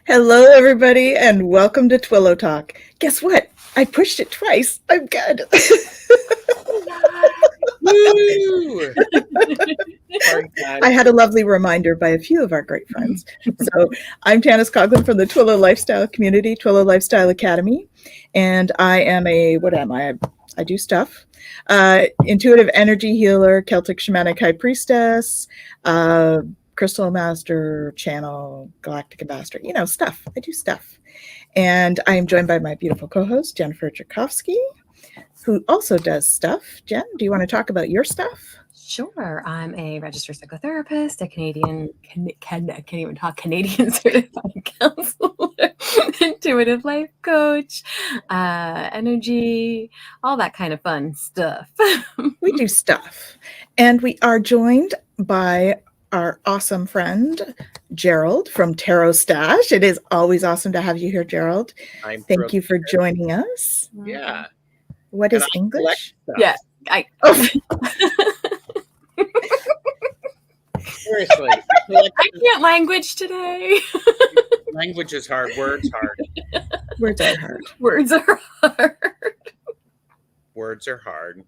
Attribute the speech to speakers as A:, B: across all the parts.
A: Hello, everybody, and welcome to Twillow Talk. Guess what? I pushed it twice. I'm good.
B: Woo! Party time.
A: I had a lovely reminder by a few of our great friends. So I'm Tanis Coughlin from the Twillow Lifestyle Community, Twillow Lifestyle Academy, and I am what am I? I do stuff. Intuitive energy healer, Celtic shamanic high priestess, crystal master, channel, galactic ambassador, stuff. I do stuff. And I am joined by my beautiful co-host, Jennifer Tchaikovsky, who also does stuff. Jen, do you want to talk about your stuff?
C: Sure. I'm a registered psychotherapist, a can't even talk, Canadian certified counselor, intuitive life coach, energy, all that kind of fun stuff.
A: We do stuff. And we are joined by our awesome friend, Gerald from TarotStache. It is always awesome to have you here, Gerald. Thank you for joining us.
B: Yeah.
A: What is English?
C: Yeah.
B: Seriously.
C: I can't language today.
B: Language is hard. Words hard.
A: Words are hard.
C: Words are hard.
B: Words are hard.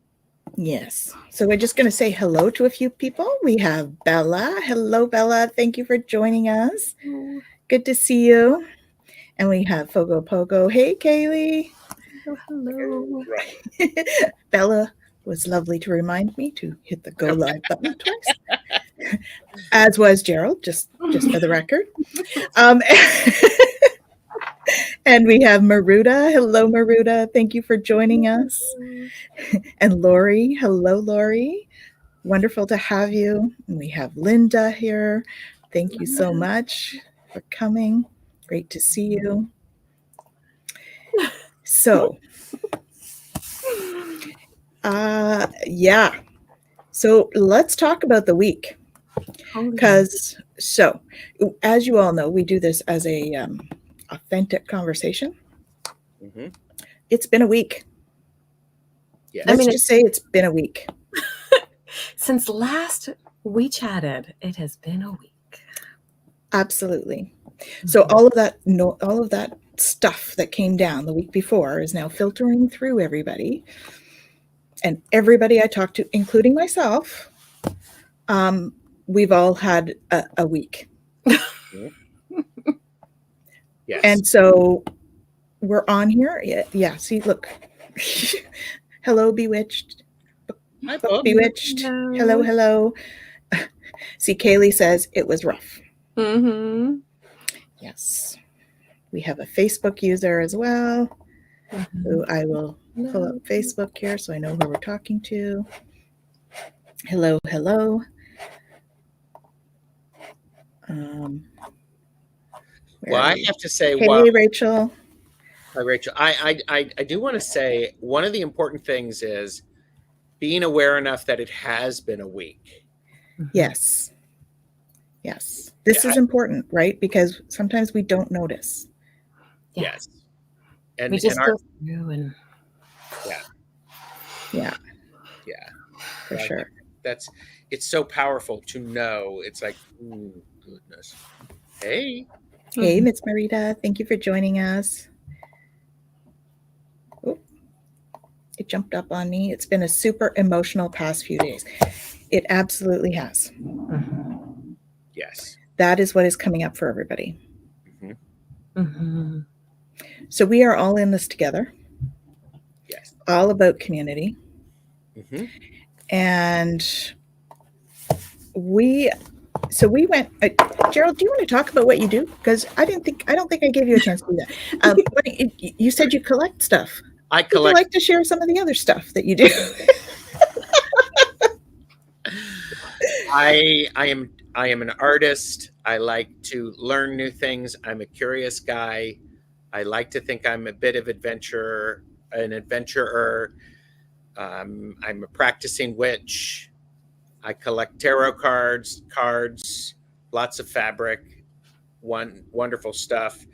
A: Yes. So we're just going to say hello to a few people. We have Bella. Hello, Bella. Thank you for joining us. Good to see you. And we have Fogo Pogo. Hey, Kaylee.
C: Hello.
B: Right.
A: Bella was lovely to remind me to hit the go live button twice. As was Gerald, just for the record. And we have Maruda. Hello, Maruda. Thank you for joining us. And Lori. Hello, Lori. Wonderful to have you. And we have Linda here. Thank you so much for coming. Great to see you. So, yeah. So let's talk about the week. Because, as you all know, we do this as a authentic conversation.
B: Mm-hmm.
A: It's been a week.
B: Yes.
A: Let's just say it's been a week.
C: Since last we chatted, it has been a week.
A: Absolutely. So all of that stuff that came down the week before is now filtering through everybody. And everybody I talked to, including myself, we've all had a week.
B: Yes.
A: And so we're on here. Yeah. See, look. Hello, Bewitched.
B: Hi, Bob.
A: Bewitched. Hello. See, Kaylee says it was rough.
C: Mm-hmm.
A: Yes. We have a Facebook user as well, who I will pull up Facebook here so I know who we're talking to. Hello.
B: Well, I have to say,
A: hey, Rachel.
B: Hi, Rachel. I do want to say one of the important things is being aware enough that it has been a week.
A: Yes. This is important, right? Because sometimes we don't notice.
B: Yes. And
C: we just go through and
A: yeah, for sure.
B: It's so powerful to know. It's like, goodness. Hey,
A: Miss Marita, thank you for joining us. Oh, it jumped up on me. It's been a super emotional past few days. It absolutely has.
B: Yes.
A: That is what is coming up for everybody.
C: Mm-hmm.
A: So we are all in this together.
B: Yes.
A: All about community.
B: Mm-hmm.
A: And we went. Gerald, do you want to talk about what you do? Because I don't think I gave you a chance to do that. You said you collect stuff.
B: I collect.
A: Would you like to share some of the other stuff that you do?
B: I am an artist. I like to learn new things. I'm a curious guy. I like to think I'm a bit of an adventurer. I'm a practicing witch. I collect tarot cards, lots of fabric, wonderful stuff.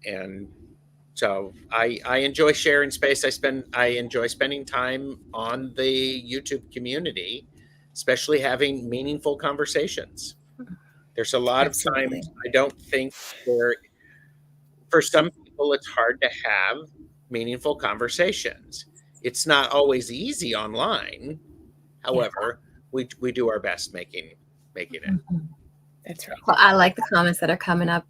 B: And so I enjoy sharing space. I enjoy spending time on the YouTube community, especially having meaningful conversations. There's a lot of times I don't think For some people, it's hard to have meaningful conversations. It's not always easy online. However, we do our best making it.
C: Mhm.
A: That's right.
C: Well, I like the comments that are coming up.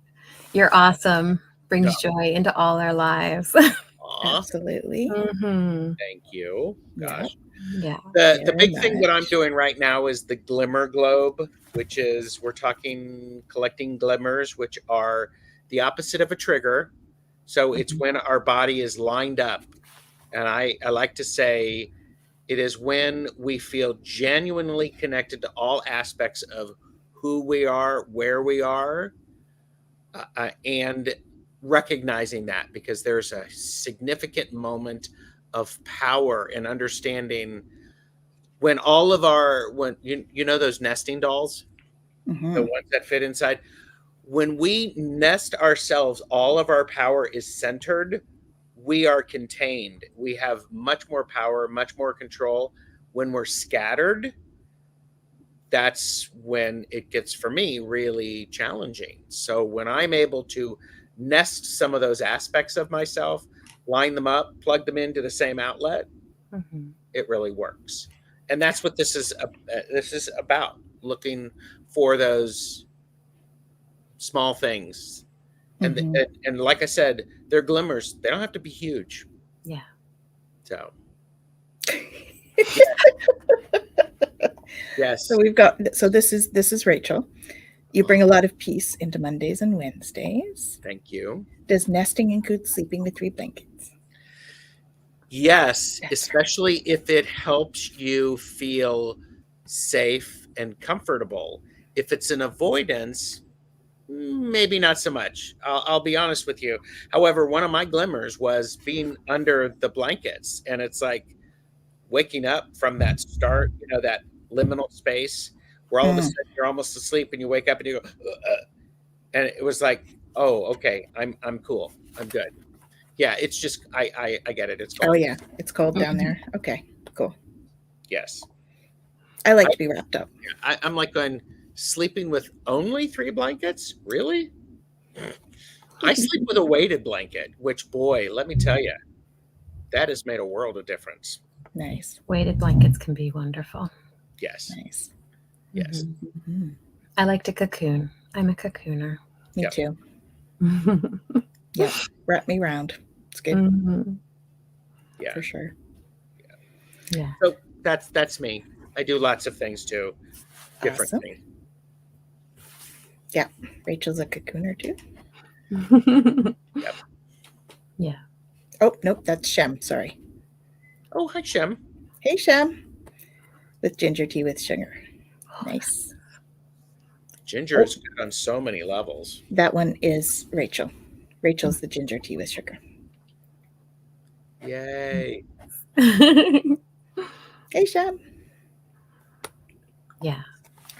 C: You're awesome. Brings joy into all our lives.
B: Aw,
A: Absolutely.
C: Mhm.
B: thank you.
A: Yeah.
B: Gosh.
C: Yeah.
B: The
A: Very
B: big thing that I'm
A: much.
B: doing right now is the glimmer globe, which is we're talking collecting glimmers, which are the opposite of a trigger. So it's when our body is lined up. And I like to say it is when we feel genuinely connected to all aspects of who we are, where we are, and recognizing that, because there's a significant moment of power and understanding when all of our, when you know those nesting dolls, the
A: Mhm.
B: ones that fit inside, when we nest ourselves, all of our power is centered. We are contained. We have much more power, much more control. When we're scattered, that's when it gets, for me, really challenging. So when I'm able to nest some of those aspects of myself, line them up, plug them into the same outlet,
C: Mhm.
B: it really works. And that's what this is about, looking for those small things. And
A: Mhm.
B: and like I said, they're glimmers. They don't have to be huge.
C: Yeah.
B: So yes,
A: So we've got, so this is Rachel. You bring a lot of peace into Mondays and Wednesdays.
B: thank you.
A: Does nesting include sleeping with 3 blankets?
B: Yes,
A: That's right.
B: especially if it helps you feel safe and comfortable. If it's an avoidance, maybe not so much. I'll be honest with you. However, one of my glimmers was being under the blankets, and it's like waking up from that start, that liminal space where all of a
A: Mm.
B: sudden you're almost asleep and you wake up and you go, and it was like, oh, okay, I'm cool, I'm good. Yeah, it's just I get it. It's
A: Oh
B: cold.
A: yeah, it's cold down
C: Mhm.
A: there. Okay, cool.
B: Yes,
A: I like
B: I,
A: to be wrapped up.
B: I'm like going, sleeping with only 3 blankets, really? I sleep with a weighted blanket, which, boy, let me tell you, that has made a world of difference.
A: Nice,
C: Weighted blankets can be wonderful.
B: Yes,
A: nice.
B: yes,
C: Mhm.
A: Mhm.
C: I like to cocoon. I'm a cocooner.
A: Me
B: Yep.
A: too.
C: Mhm.
A: Yep, wrap me round. It's good
B: yeah.
A: for sure.
C: Yeah.
B: So that's me. I do lots of things too, different
A: Awesome.
B: things.
A: Yeah, Rachel's a cocooner too.
B: Yep.
C: Yeah.
A: Oh nope, that's Shem. Sorry.
B: Oh, hi, Shem.
A: Hey Shem, with ginger tea with sugar. Nice.
B: Ginger
A: Oh,
B: is good on so many levels.
A: that one is Rachel. Rachel's the ginger tea with sugar.
B: Yay.
A: Hey Shem.
C: Yeah.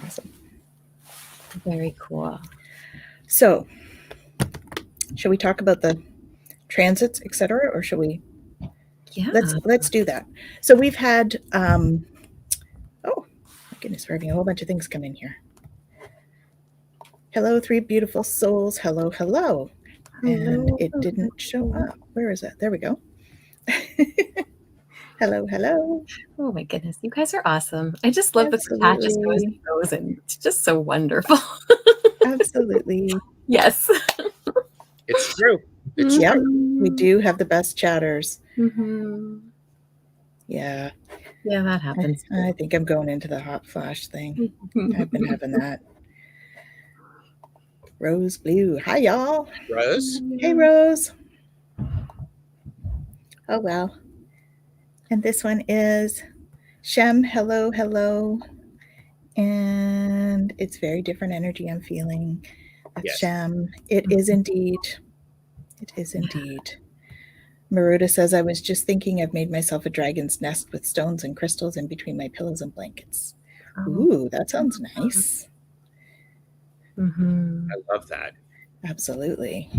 A: Awesome.
C: Very cool.
A: So, shall we talk about the transits, etc., or shall we?
C: Yeah.
A: Let's do that. So we've had. Oh my goodness, we're having a whole bunch of things come in here. Hello, 3 beautiful souls. Hello, hello. And
C: Hello.
A: it didn't show up. Where is it? There we go. Hello, hello.
C: Oh my goodness. You guys are awesome. I just love that the chat just goes and
A: Absolutely.
C: goes, and it's just so wonderful.
A: Absolutely.
C: Yes.
B: It's true. It's
A: Yep.
B: true.
A: We do have the best chatters.
C: Mm-hmm.
A: Yeah.
C: Yeah, that happens.
A: I think I'm going into the hot flash thing. I've been having that. Rose Blue. Hi, y'all.
B: Rose?
A: Hey, Rose. Oh, well. And this one is Shem. Hello, hello. And it's very different energy I'm feeling. That's
B: Yes.
A: Shem. It is indeed. It is indeed. Maruda says, I was just thinking I've made myself a dragon's nest with stones and crystals in between my pillows and blankets.
C: Oh.
A: Ooh, that sounds nice.
C: Mm-hmm.
B: I love that.
A: Absolutely.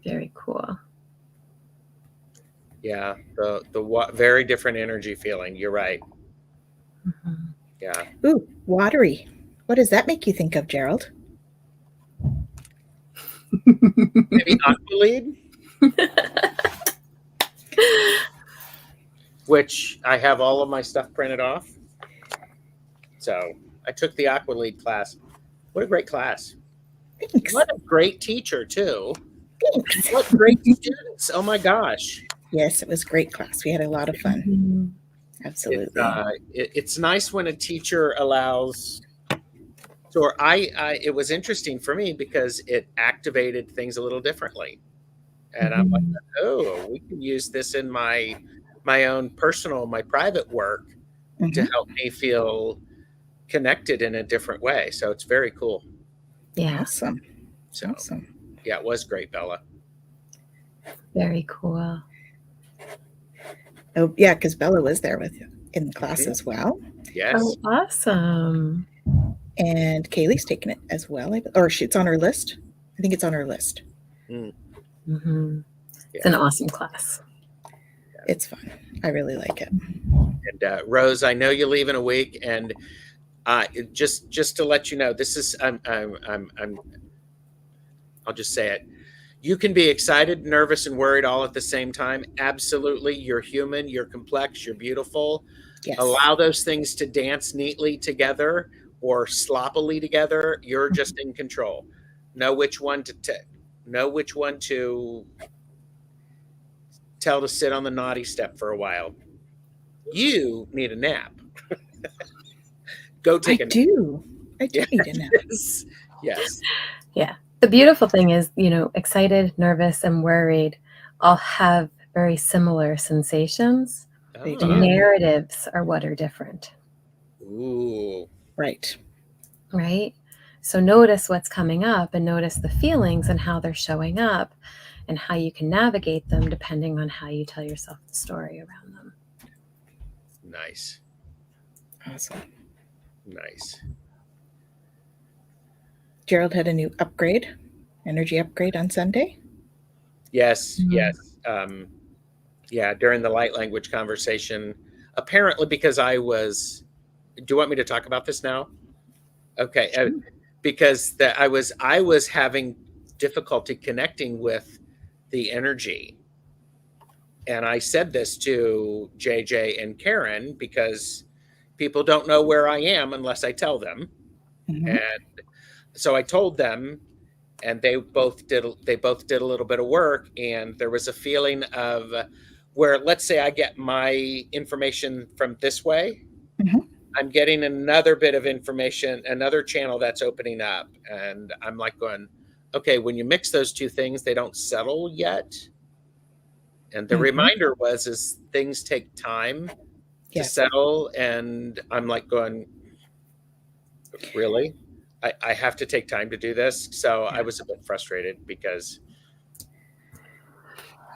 C: Very cool.
B: Yeah, the very different energy feeling. You're right.
C: Mm-hmm.
B: Yeah.
A: Ooh, watery. What does that make you think of, Gerald?
B: Maybe Aqualead, which I have all of my stuff printed off. So I took the Aqualead class. What a great class.
A: Thanks.
B: What a great teacher, too.
A: Thanks.
B: What great students. Oh, my gosh.
A: Yes, it was a great class. We had a lot of fun.
C: Mhm.
A: Absolutely.
B: It's nice when a teacher allows. So it was interesting for me because it activated things a little differently. And I'm like, oh, we can use this in my own personal, my private work to
A: Mhm.
B: help me feel connected in a different way. So it's very cool.
C: Yeah,
A: Awesome.
B: So
A: Awesome.
B: yeah, it was great, Bella.
C: very cool.
A: Oh, yeah, because Bella was there with you in the class as well.
B: Yes.
C: Oh, awesome.
A: And Kaylee's taken it as well. Or it's on her list. I think it's on her list.
C: Mhm. It's an awesome class.
A: It's fun. I really like it.
B: And Rose, I know you leave in a week, and just to let you know, this is I'll just say it. You can be excited, nervous, and worried all at the same time. Absolutely. You're human, you're complex, you're beautiful.
A: Yes.
B: Allow those things to dance neatly together or sloppily together. You're just in control. Know which one to tell to sit on the naughty step for a while. You need a nap. Go take a nap.
A: I do need a nap.
B: Yes.
C: Yeah. The beautiful thing is, excited, nervous, and worried all have very similar sensations.
A: They
C: The
A: do.
C: narratives are what are different.
B: Ooh.
A: Right.
C: Right? So notice what's coming up and notice the feelings and how they're showing up and how you can navigate them depending on how you tell yourself the story around them.
B: Nice.
A: Awesome.
B: Nice.
A: Gerald had a new energy upgrade on Sunday.
B: Yes.
C: Mhm.
B: Yes. Yeah. During the light language conversation, apparently because do you want me to talk about this now? Okay.
A: Sure.
B: Because I was having difficulty connecting with the energy. And I said this to JJ and Karen because people don't know where I am unless I tell them.
A: Mhm.
B: And so I told them, and they both did a little bit of work, and there was a feeling of where, let's say I get my information from this way,
A: Mhm.
B: I'm getting another bit of information, another channel that's opening up, and I'm like going, okay, when you mix those two things, they don't settle yet. And the
A: Mhm.
B: reminder is things take time to
A: Yes.
B: settle, and I'm like going, really? I have to take time to do this. So I was a bit frustrated because.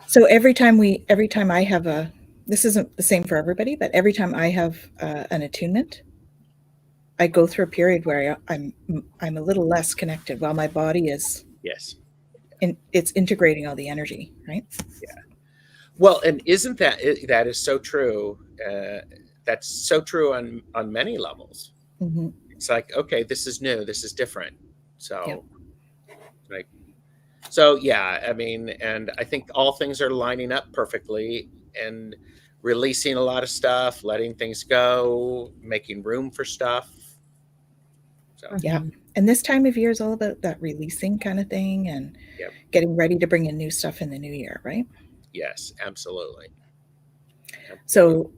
A: So every time I have this isn't the same for everybody, but every time I have an attunement, I go through a period where I'm a little less connected while my body is.
B: Yes.
A: It's integrating all the energy, right?
B: Yeah. Well, and isn't that is so true? That's so true on many levels.
A: Mm-hmm.
B: It's like, okay, this is new, this is different. So,
A: Yep.
B: like, so yeah, I mean, and I think all things are lining up perfectly, and releasing a lot of stuff, letting things go, making room for stuff. So
A: Yeah. And this time of year is all about that releasing kind of thing and getting ready to bring in new stuff in the new year, right?
B: Yes, absolutely.
A: So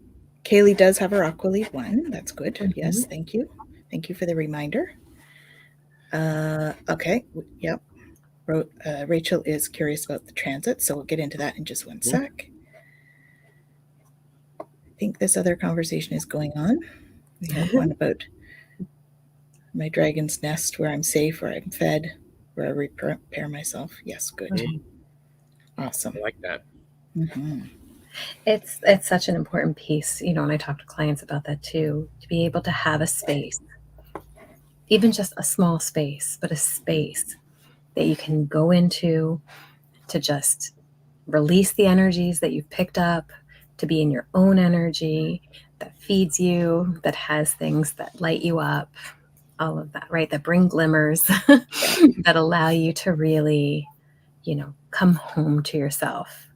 A: Kaylee does have her Aqualead 1. That's good.
C: Mhm.
A: Yes, thank you. Thank you for the reminder. Okay. Yep. Rachel is curious about the transit, so we'll get into that in just one sec. I think this other conversation is going on. We have one about my dragon's nest, where I'm safe, where I'm fed, where I repair myself. Yes, good. Awesome.
B: I like that.
A: Mm-hmm.
C: It's such an important piece, and I talk to clients about that too, to be able to have a space, even just a small space, but a space that you can go into to just release the energies that you've picked up, to be in your own energy that feeds you, that has things that light you up. all of that, right? That bring glimmers that allow you to really, come home to yourself.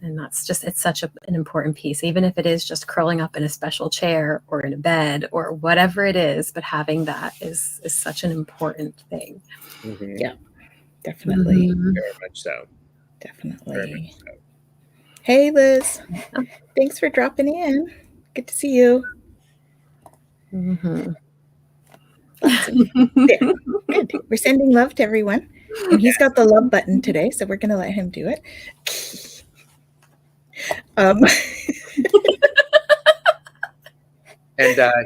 C: And that's just, it's such an important piece, even if it is just curling up in a special chair or in a bed or whatever it is, but having that is such an important thing.
B: Mm-hmm.
A: Yeah, definitely.
C: Mhm.
B: Very much so.
A: Definitely.
B: Very much so.
A: Hey, Liz. Thanks for dropping in. Good to see you.
C: Mhm.
A: Awesome. There. Good. We're sending love to everyone. And he's got the love button today, so we're going to let him do it.
B: And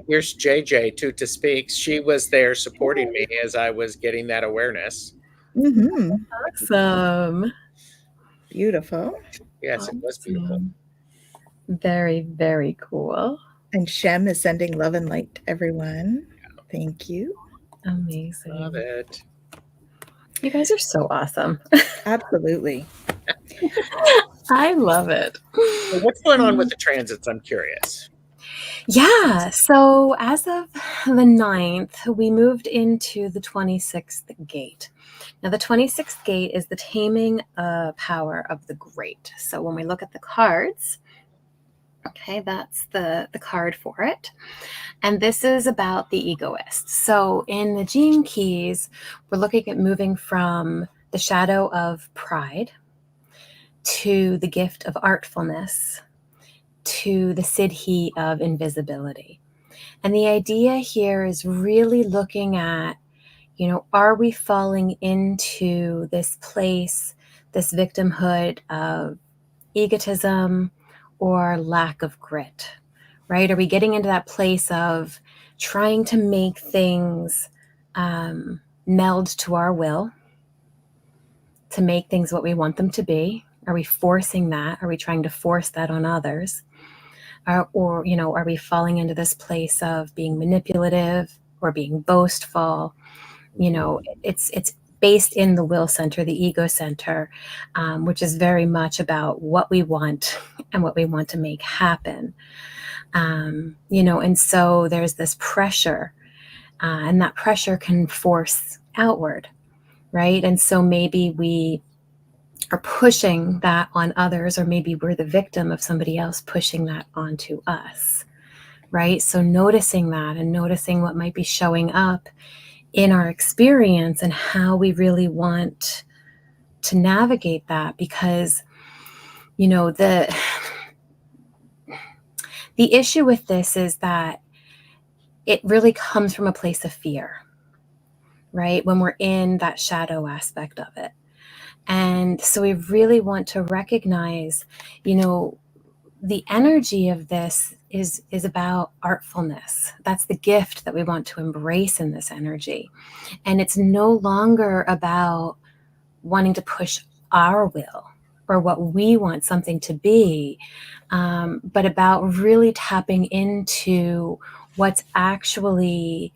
B: here's JJ too to speak. She was there supporting me as I was getting that awareness.
A: Mm-hmm.
C: Awesome.
A: Beautiful.
B: Yes, it was beautiful.
C: Very, very cool.
A: And Shem is sending love and light to everyone. Thank you.
C: Amazing.
B: Love it.
C: You guys are so awesome.
A: Absolutely.
C: I love it.
B: So what's going on with the transits? I'm curious.
C: Yeah. So as of the 9th, we moved into the 26th gate. Now, the 26th gate is the taming power of the great. So when we look at the cards, okay, that's the card for it. And this is about the egoist. So in the gene keys, we're looking at moving from the shadow of pride to the gift of artfulness to the siddhi of invisibility. And the idea here is really looking at, are we falling into this place, this victimhood of egotism or lack of grit, right? Are we getting into that place of trying to make things meld to our will, to make things what we want them to be? Are we forcing that? Are we trying to force that on others? Or are we falling into this place of being manipulative or being boastful? It's based in the will center, the ego center, which is very much about what we want and what we want to make happen. And so there's this pressure, and that pressure can force outward, right? And so maybe we are pushing that on others, or maybe we're the victim of somebody else pushing that onto us, right? So noticing that and noticing what might be showing up in our experience and how we really want to navigate that, because the issue with this is that it really comes from a place of fear, right? When we're in that shadow aspect of it. And so we really want to recognize, the energy of this is about artfulness. That's the gift that we want to embrace in this energy. And it's no longer about wanting to push our will or what we want something to be, but about really tapping into what's actually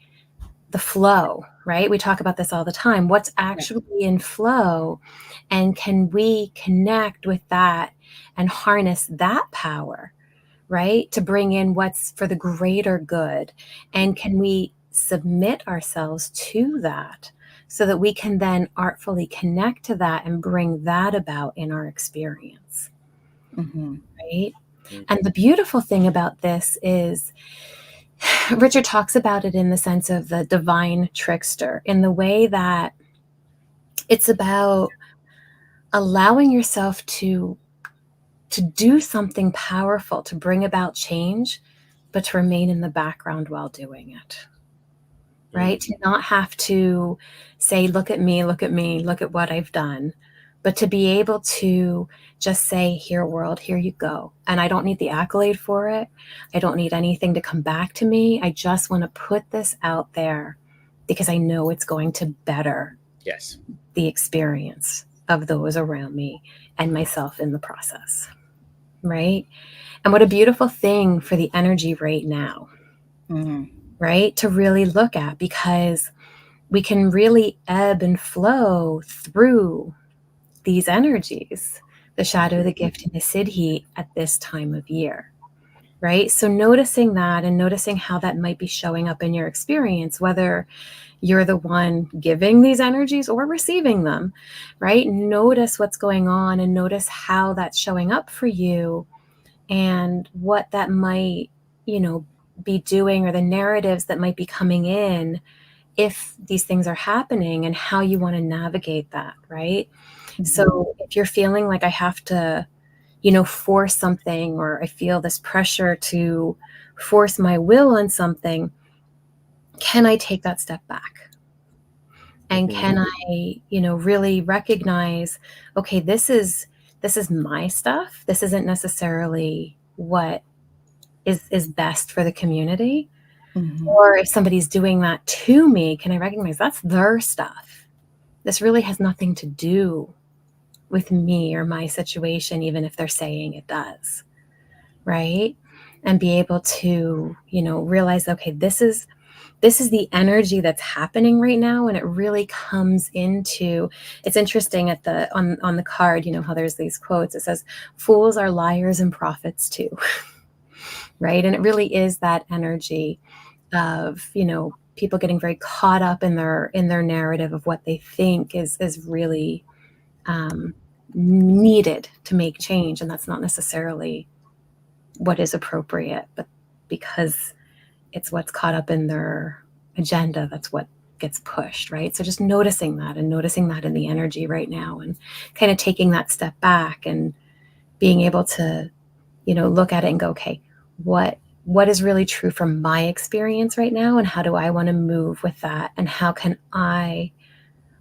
C: the flow, right? We talk about this all the time. What's actually in flow, and can we connect with that and harness that power, right? To bring in what's for the greater good. And can we submit ourselves to that so that we can then artfully connect to that and bring that about in our experience,
A: Mm-hmm.
C: right? And the beautiful thing about this is Richard talks about it in the sense of the divine trickster, in the way that it's about allowing yourself to do something powerful, to bring about change, but to remain in the background while doing it, right? To not have to say, look at me, look at what I've done, but to be able to just say, here, world, here you go. And I don't need the accolade for it. I don't need anything to come back to me. I just want to put this out there because I know it's going to better the experience of those around me and myself in the process, right? And what a beautiful thing for the energy right now, right? To really look at, because we can really ebb and flow through these energies, the shadow, the gift, and the siddhi at this time of year, right? So noticing that and noticing how that might be showing up in your experience, whether you're the one giving these energies or receiving them, right? Notice what's going on and notice how that's showing up for you and what that might, be doing, or the narratives that might be coming in if these things are happening, and how you want to navigate that, right?
A: Mhm.
C: So if you're feeling like I have to, force something, or I feel this pressure to force my will on something, can I take that step back? And can I, really recognize, okay, this is my stuff. This isn't necessarily what is best for the community.
A: Mhm.
C: Or if somebody's doing that to me, can I recognize that's their stuff? This really has nothing to do with me or my situation, even if they're saying it does, right? And be able to, realize, okay, this is the energy that's happening right now. And it really comes into, it's interesting at on the card, how there's these quotes, it says, fools are liars and prophets too. Right? And it really is that energy of, people getting very caught up in their narrative of what they think is really needed to make change. And that's not necessarily what is appropriate, but because it's what's caught up in their agenda, that's what gets pushed, right? So just noticing that and noticing that in the energy right now, and kind of taking that step back and being able to, look at it and go, okay, what is really true from my experience right now, and how do I want to move with that, and how can I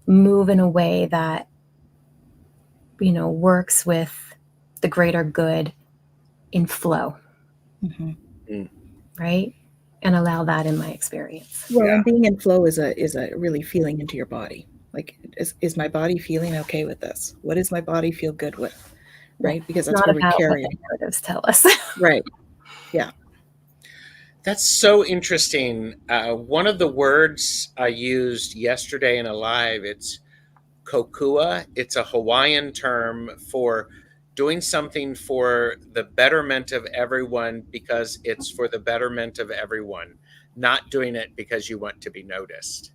C: move in a way that, works with the greater good in flow,
A: Mhm.
C: right? And allow that in my experience.
A: Well,
B: Yeah.
A: and being in flow is a really feeling into your body. Like, is my body feeling okay with this? What does my body feel good with? Right? Because
C: It's
A: that's
C: not
A: where we
C: about what
A: carry.
C: the narratives tell us.
A: Right. Yeah.
B: That's so interesting. One of the words I used yesterday in a live, it's kokua. It's a Hawaiian term for doing something for the betterment of everyone because it's for the betterment of everyone, not doing it because you want to be noticed.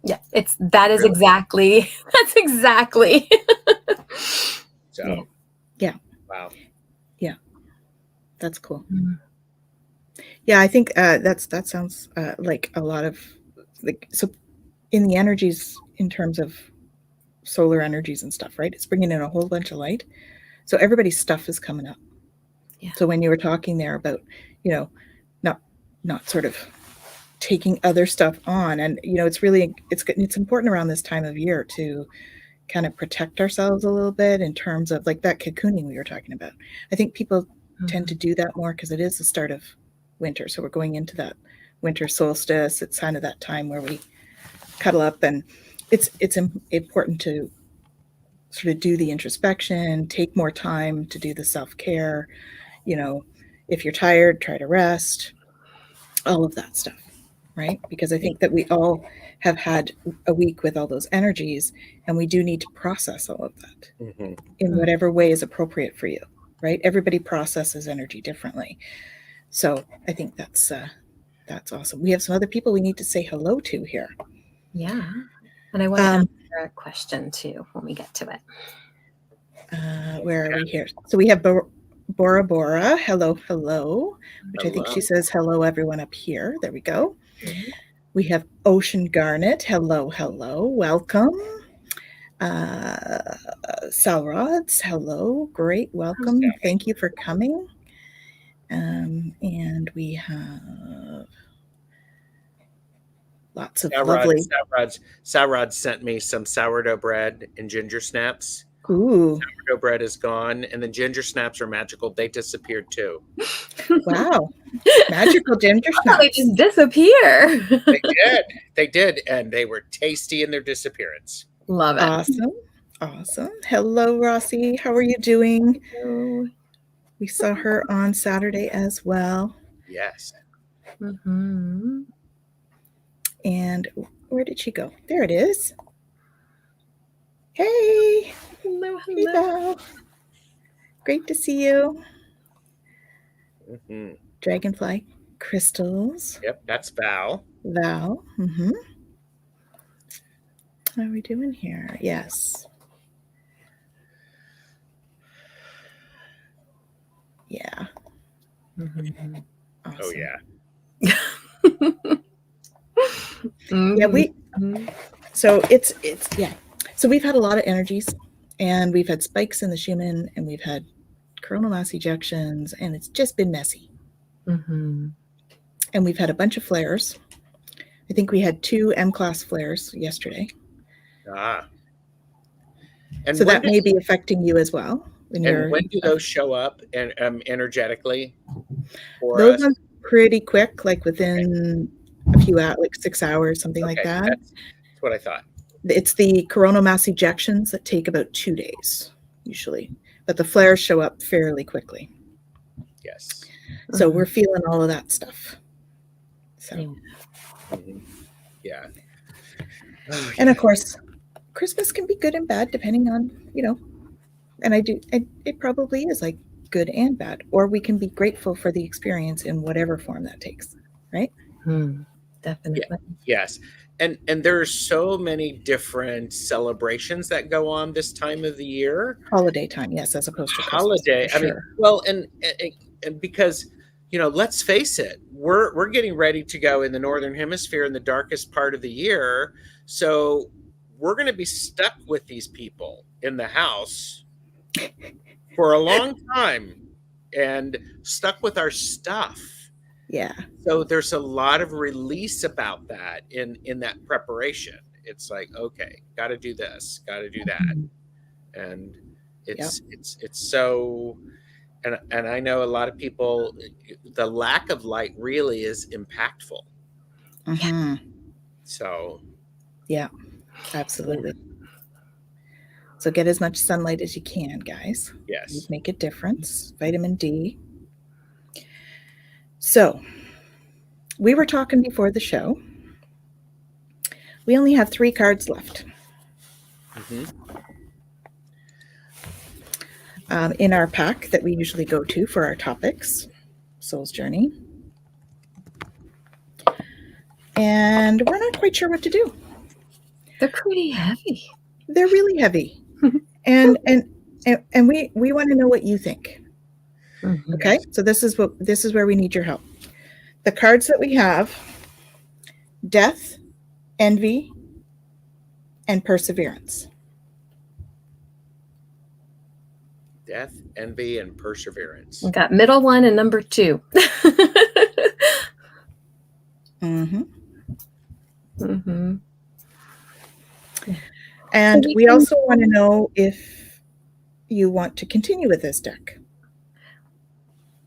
C: Yeah, that is
B: Really?
C: exactly, that's exactly.
B: So,
A: Yeah.
B: wow.
A: That's cool.
C: Mhm.
A: Yeah, I think that sounds like a lot of, like, so in the energies, in terms of solar energies and stuff, right? It's bringing in a whole bunch of light. So everybody's stuff is coming up.
C: Yeah.
A: So when you were talking there about, not sort of taking other stuff on, and it's important around this time of year to kind of protect ourselves a little bit, in terms of like that cocooning we were talking about. I think people tend to do that more because it is the start of winter. So we're going into that winter solstice. It's kind of that time where we cuddle up, and it's important to sort of do the introspection, take more time to do the self-care. If you're tired, try to rest, all of that stuff, right? Because I think that we all have had a week with all those energies, and we do need to process all of that in whatever way is appropriate for you, right? Everybody processes energy differently. So I think that's awesome. We have some other people we need to say hello to here.
C: Yeah. And I want to answer a question too when we get to it.
A: Where are we here? So we have Bora Bora. Hello, hello. Which I think she says hello, everyone up here. There we go.
C: Mhm.
A: We have Ocean Garnet. Hello, hello. Welcome. Salrods. Hello. Great. Welcome. Thank you for coming. And we have lots of lovely.
B: Salrod sent me some sourdough bread and ginger snaps.
A: Ooh.
B: Sourdough bread is gone, and the ginger snaps are magical. They disappeared too.
A: Wow. Magical ginger snaps.
C: They just disappear.
B: They did, and they were tasty in their disappearance.
C: Love it.
A: Awesome. Hello, Rossi. How are you doing?
C: Hello.
A: We saw her on Saturday as well.
B: Yes.
C: Mm-hmm.
A: And where did she go? There it is. Hey.
C: Hello,
A: Hey, Val. Great to see you.
B: Hmm.
A: Dragonfly crystals.
B: Yep, that's Val.
A: Val. How are we doing here? Yes. Yeah.
C: Mhm.
A: Awesome.
B: Oh yeah.
A: Yeah,
C: Mhm.
A: so it's yeah. So we've had a lot of energies, and we've had spikes in the Schumann, and we've had coronal mass ejections, and it's just been messy.
C: Mhm.
A: And we've had a bunch of flares. I think we had 2 M-class flares yesterday.
B: Ah. And
A: So
B: when
A: that may be affecting you as well.
B: when do those show up and energetically for
A: Those
B: us?
A: ones pretty quick, like within a few hours, like 6 hours, something like
B: Okay,
A: that.
B: that's what I thought.
A: It's the coronal mass ejections that take about 2 days usually, but the flares show up fairly quickly.
B: Yes.
A: So we're feeling all of that stuff. So,
C: Yeah.
B: Mhm. Yeah. Oh,
A: and
B: yeah.
A: of course, Christmas can be good and bad depending on, and it probably is like good and bad, or we can be grateful for the experience in whatever form that takes, right?
C: Definitely.
B: Yes. And there's so many different celebrations that go on this time of the year.
A: Holiday time, yes, as opposed to Christmas,
B: Holiday.
A: for
B: I mean,
A: sure.
B: well, and because let's face it, we're getting ready to go in the northern hemisphere in the darkest part of the year, so we're going to be stuck with these people in the house for a long time and stuck with our stuff.
A: Yeah.
B: So there's a lot of release about that in that preparation. It's like, okay, got to do this, got to do that, and
A: Yep.
B: it's so. And I know a lot of people, the lack of light really is impactful. So
A: Yeah, absolutely. So get as much sunlight as you can, guys.
B: yes.
A: Make a difference. Vitamin D. So we were talking before the show. We only have 3 cards left in our pack that we usually go to for our topics, Soul's Journey. And we're not quite sure what to do.
C: They're pretty heavy.
A: They're really heavy. and we want to know what you think. Okay? So this is where we need your help. The cards that we have: death, envy, and perseverance.
B: Death, envy, and perseverance.
C: We got middle one and number 2.
A: And so we also want to know if you want to continue with this deck.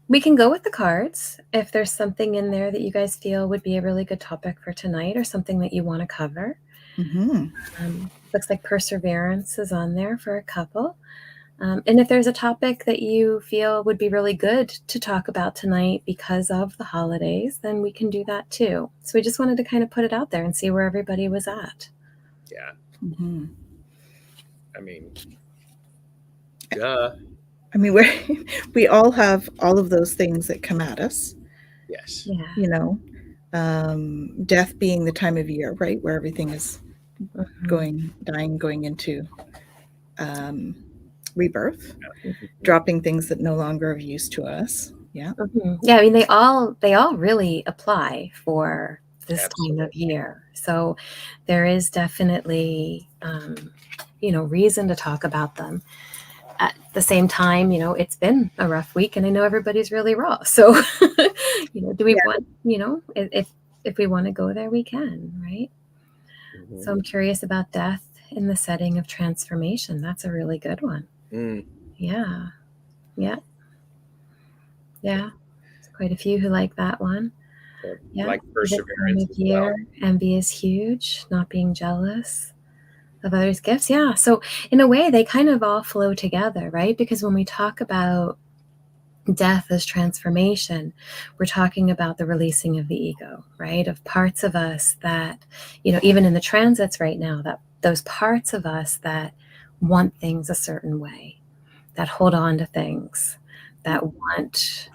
C: We can go with the cards if there's something in there that you guys feel would be a really good topic for tonight, or something that you want to cover. Looks like perseverance is on there for a couple. And if there's a topic that you feel would be really good to talk about tonight because of the holidays, then we can do that too. So we just wanted to kind of put it out there and see where everybody was at.
B: Yeah. I mean, duh.
A: I mean, we all have all of those things that come at us.
B: Yes.
C: Yeah.
A: Death being the time of year, right, where everything is dying, going into rebirth, dropping things that no longer are of use to us. Yeah.
C: Yeah. I mean, they all really apply for this time of year. So there is definitely, reason to talk about them. At the same time, it's been a rough week, and I know everybody's really raw. So, do we want, if we want to go there, we can, right? So I'm curious about death in the setting of transformation. That's a really good one. Yeah. There's quite a few who like that one.
B: Like perseverance
C: this time of year, envy is huge. Not being jealous of others' gifts. Yeah. So in a way, they kind of all flow together, right? Because when we talk about death as transformation, we're talking about the releasing of the ego, right? Of parts of us that, even in the transits right now, that those parts of us that want things a certain way, that hold on to things, that want,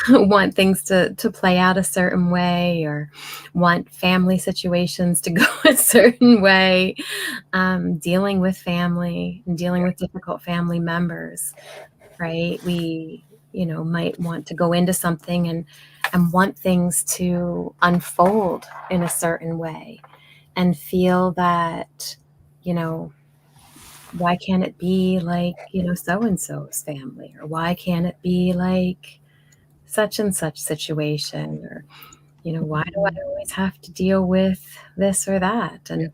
C: want things to play out a certain way, or want family situations to go a certain way, dealing with family and dealing with difficult family members, right? We, might want to go into something and want things to unfold in a certain way and feel that, why can't it be like, so-and-so's family, or why can't it be like such and such situation, or, why do I always have to deal with this or that? And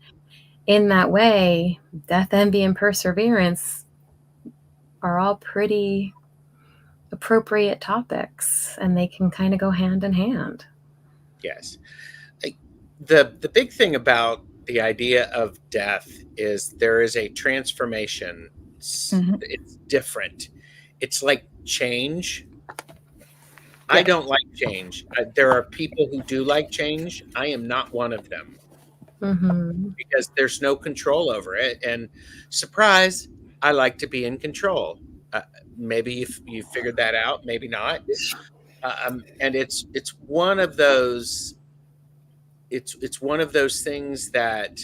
C: in that way, death, envy, and perseverance are all pretty appropriate topics, and they can kind of go hand in hand.
B: Yes. The big thing about the idea of death is there is a transformation. It's different. It's like change. I don't like change. There are people who do like change. I am not one of them, because there's no control over it. And surprise, I like to be in control. Maybe you figured that out, maybe not. And it's one of those. It's one of those things that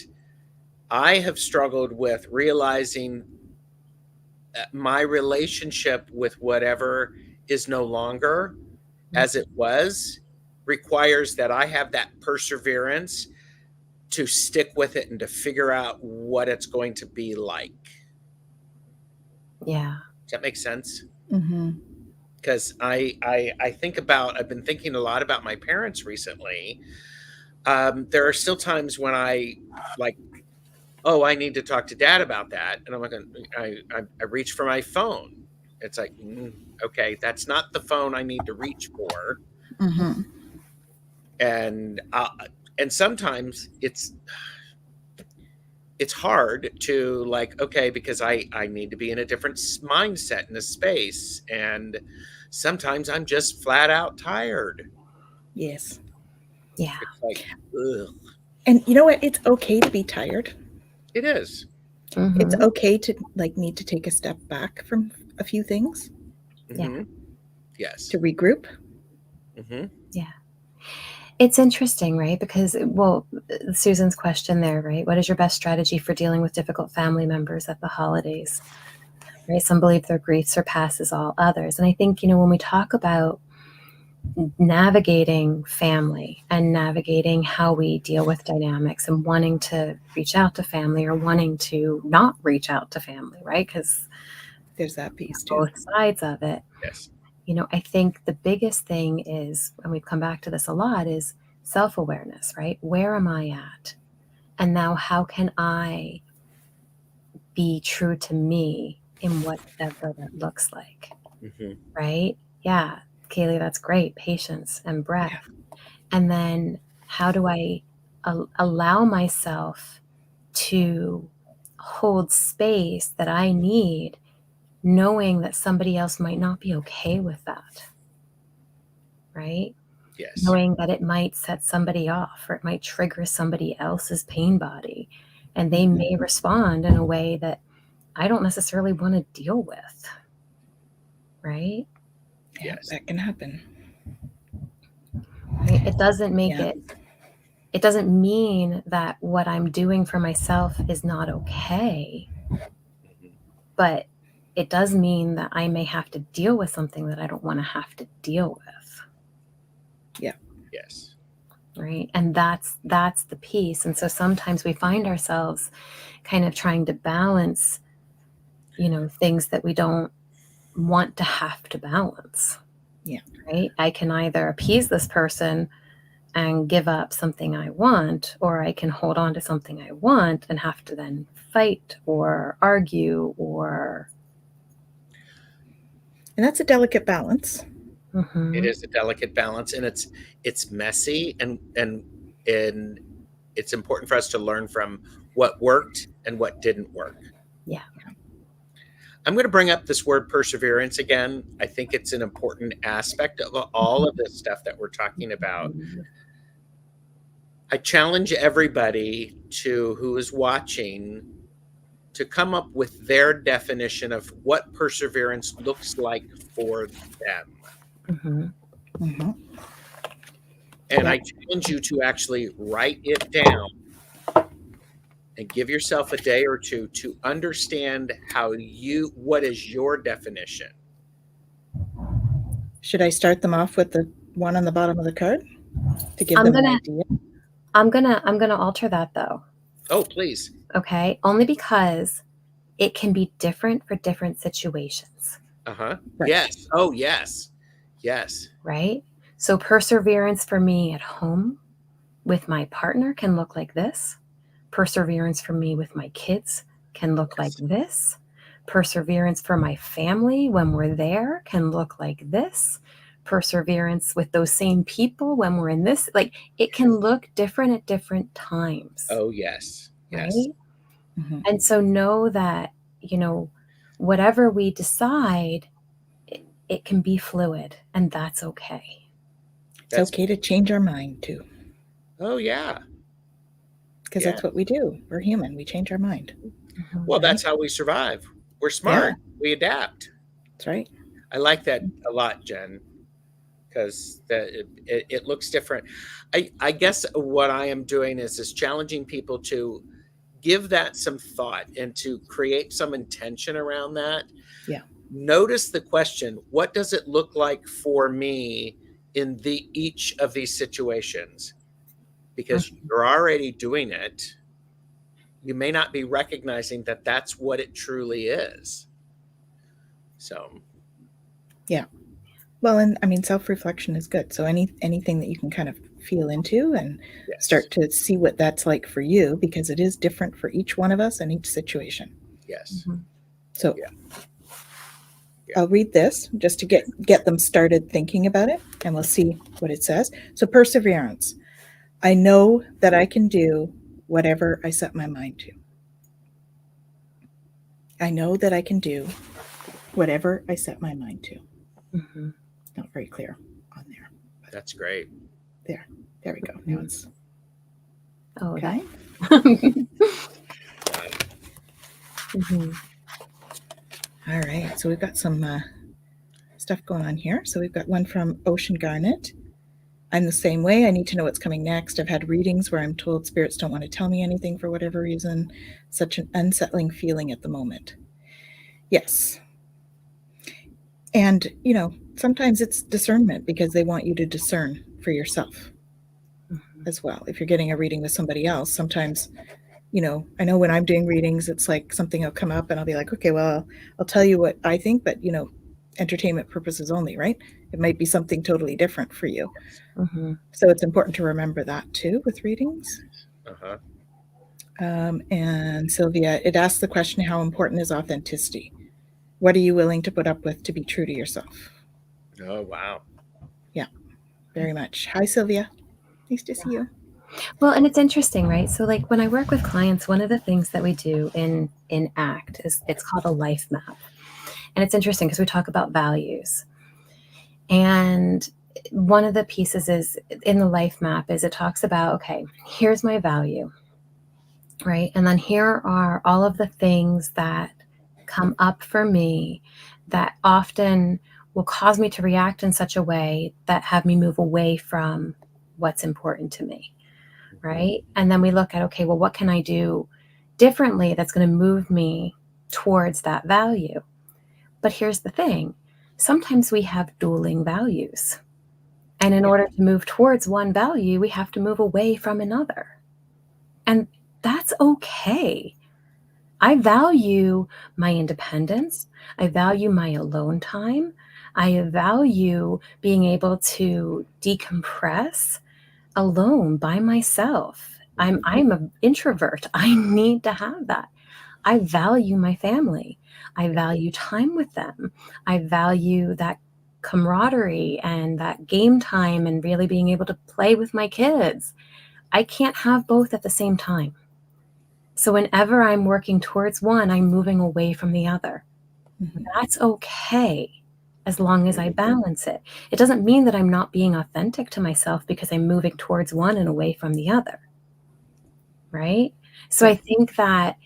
B: I have struggled with, realizing that my relationship with whatever is no longer as it was requires that I have that perseverance to stick with it and to figure out what it's going to be like.
C: Yeah.
B: Does that make sense? Because I've been thinking a lot about my parents recently. There are still times when I I need to talk to Dad about that, and I'm like, I reach for my phone. It's like, okay, that's not the phone I need to reach for. And sometimes it's hard to okay, because I need to be in a different mindset in a space, and sometimes I'm just flat out tired.
A: Yes.
C: Yeah.
B: It's like, ugh.
A: And you know what? It's okay to be tired.
B: It is.
A: It's okay to need to take a step back from a few things.
C: Yeah.
B: Yes.
A: To regroup.
C: Yeah. It's interesting, right? Because, Susan's question there, right? What is your best strategy for dealing with difficult family members at the holidays? Right? Some believe their grief surpasses all others. And I think, when we talk about navigating family and navigating how we deal with dynamics and wanting to reach out to family or wanting to not reach out to family, right? Because
A: there's that piece too.
C: Both sides of it.
B: Yes.
C: I think the biggest thing is, and we've come back to this a lot, is self-awareness, right? Where am I at? And now how can I be true to me in whatever that looks like, right? Yeah, Kaylee, that's great. Patience and breath. Yeah. And then how do I allow myself to hold space that I need, knowing that somebody else might not be okay with that, right?
B: Yes.
C: Knowing that it might set somebody off, or it might trigger somebody else's pain body, and they may respond in a way that I don't necessarily want to deal with, right?
A: Yes, that can happen.
C: Right? It doesn't make it doesn't mean that what I'm doing for myself is not okay, but it does mean that I may have to deal with something that I don't want to have to deal with.
A: Yeah.
B: Yes.
C: Right. And that's the piece. And so sometimes we find ourselves kind of trying to balance, things that we don't want to have to balance.
A: Yeah.
C: Right. I can either appease this person and give up something I want, or I can hold on to something I want and have to then fight or argue
A: And that's a delicate balance.
B: It is a delicate balance, and it's messy, and it's important for us to learn from what worked and what didn't work.
C: Yeah.
B: I'm going to bring up this word perseverance again. I think it's an important aspect of all of this stuff that we're talking about. I challenge everybody who is watching to come up with their definition of what perseverance looks like for them.
C: Mm-hmm.
A: Mm-hmm.
B: And
A: Yeah.
B: I challenge you to actually write it down and give yourself a day or two to understand what is your definition.
A: Should I start them off with the one on the bottom of the card to give
C: I'm
A: them an
C: gonna
A: idea?
C: I'm gonna alter that though.
B: Oh, please.
C: Okay, only because it can be different for different situations.
B: Uh-huh.
A: Right.
B: Yes. Oh, yes. Yes.
C: Right? So perseverance for me at home with my partner can look like this. Perseverance for me with my kids can look like this. Perseverance for my family when we're there can look like this. Perseverance with those same people when we're in this, like it can look different at different times.
B: Oh, yes. Yes.
C: Right?
A: Mm-hmm.
C: And so know that, whatever we decide, it can be fluid, and that's okay.
A: It's okay to change our mind too.
B: Oh, yeah.
A: Because that's what we do. We're human. We change our mind.
C: Mm-hmm.
B: Well, that's how we survive. We're smart.
A: Yeah.
B: We adapt.
A: That's right.
B: I like that a lot, Jen, because it looks different. I guess what I am doing is challenging people to give that some thought and to create some intention around that.
A: Yeah.
B: Notice the question, what does it look like for me in each of these situations? Because you're already doing it. You may not be recognizing that that's what it truly is. So.
A: Yeah. Well, and I mean, self-reflection is good. So anything that you can kind of feel into and start to see what that's like for you, because it is different for each one of us and each situation.
B: Yes.
A: Mm-hmm. So I'll read this just to get them started thinking about it, and we'll see what it says. So perseverance. I know that I can do whatever I set my mind to. I know that I can do whatever I set my mind to.
C: Mm-hmm.
A: Not very clear on there.
B: That's great.
A: There we go. Now it's
C: okay.
A: Mm-hmm. All right. So we've got some stuff going on here. So we've got one from Ocean Garnet. I'm the same way. I need to know what's coming next. I've had readings where I'm told spirits don't want to tell me anything for whatever reason. Such an unsettling feeling at the moment. Yes. And, sometimes it's discernment because they want you to discern for yourself as well. If you're getting a reading with somebody else, sometimes, I know when I'm doing readings, it's like something will come up and I'll be like, okay, well, I'll tell you what I think, but, entertainment purposes only, right? It might be something totally different for you.
C: Mm-hmm.
A: So it's important to remember that too with readings.
B: Uh-huh.
A: And Sylvia, it asks the question, how important is authenticity? What are you willing to put up with to be true to yourself?
B: Oh, wow.
A: Yeah, very much. Hi, Sylvia. Nice to see you.
C: Well, and it's interesting, right? So like when I work with clients, one of the things that we do in ACT is it's called a life map. And it's interesting because we talk about values. And one of the pieces is in the life map is it talks about, okay, here's my value, right? And then here are all of the things that come up for me that often will cause me to react in such a way that have me move away from what's important to me, right? And then we look at, okay, well, what can I do differently that's going to move me towards that value? But here's the thing. Sometimes we have dueling values. And in order to move towards one value, we have to move away from another. And that's okay. I value my independence. I value my alone time. I value being able to decompress alone by myself. I'm an introvert. I need to have that. I value my family. I value time with them. I value that camaraderie and that game time and really being able to play with my kids. I can't have both at the same time. So whenever I'm working towards one, I'm moving away from the other. Mm-hmm. That's okay as long as I balance it. It doesn't mean that I'm not being authentic to myself because I'm moving towards one and away from the other. Right? So I think that,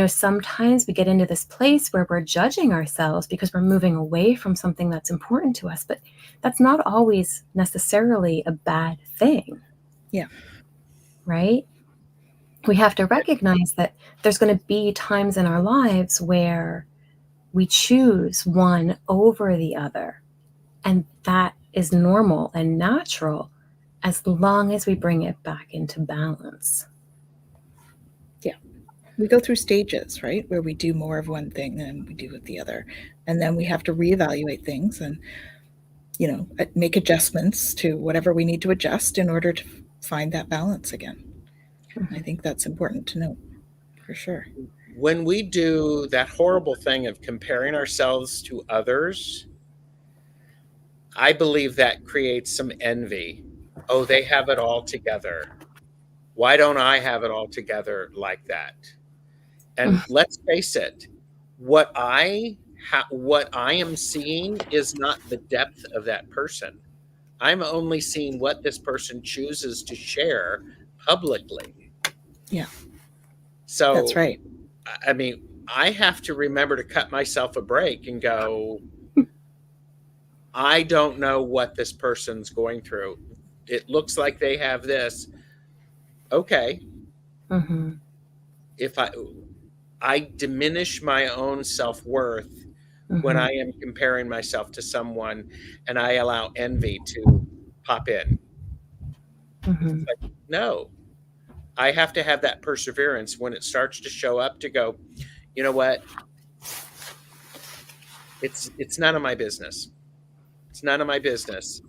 C: sometimes we get into this place where we're judging ourselves because we're moving away from something that's important to us, but that's not always necessarily a bad thing.
A: Yeah.
C: Right? We have to recognize that there's going to be times in our lives where we choose one over the other. And that is normal and natural as long as we bring it back into balance.
A: Yeah. We go through stages, right? Where we do more of one thing than we do with the other. And then we have to reevaluate things and, make adjustments to whatever we need to adjust in order to find that balance again. Mm-hmm. I think that's important to note, for sure.
B: When we do that horrible thing of comparing ourselves to others, I believe that creates some envy. Oh, they have it all together. Why don't I have it all together like that? And let's face it, what I am seeing is not the depth of that person. I'm only seeing what this person chooses to share publicly.
A: Yeah.
B: So
A: that's right.
B: I mean, I have to remember to cut myself a break and go, I don't know what this person's going through. It looks like they have this. Okay.
C: Mm-hmm.
B: If I diminish my own self-worth when I am comparing myself to someone and I allow envy to pop in. Like, no, I have to have that perseverance when it starts to show up to go, you know what? It's none of my business. It's none of my business.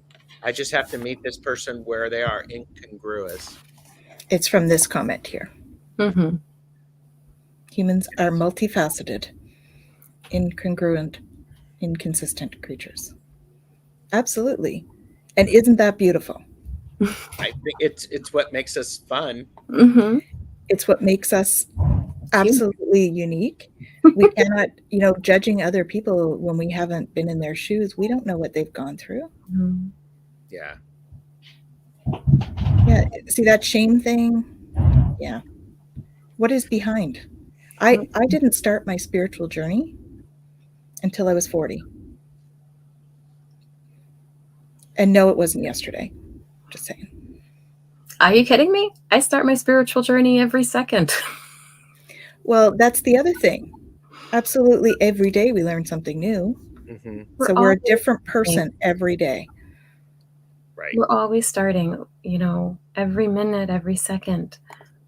B: I just have to meet this person where they are, incongruous.
A: It's from this comment here.
C: Mm-hmm.
A: Humans are multifaceted, incongruent, inconsistent creatures. Absolutely. And isn't that beautiful?
B: I think it's what makes us fun.
C: Mm-hmm.
A: It's what makes us absolutely unique. We cannot, judging other people when we haven't been in their shoes. We don't know what they've gone through.
C: Mm-hmm.
B: Yeah.
A: Yeah. See that shame thing? Yeah. What is behind? I didn't start my spiritual journey until I was 40. And no, it wasn't yesterday. Just saying.
C: Are you kidding me? I start my spiritual journey every second.
A: Well, that's the other thing. Absolutely every day we learn something new.
B: Mm-hmm.
A: So we're a different person every day.
B: Right.
C: We're always starting, every minute, every second,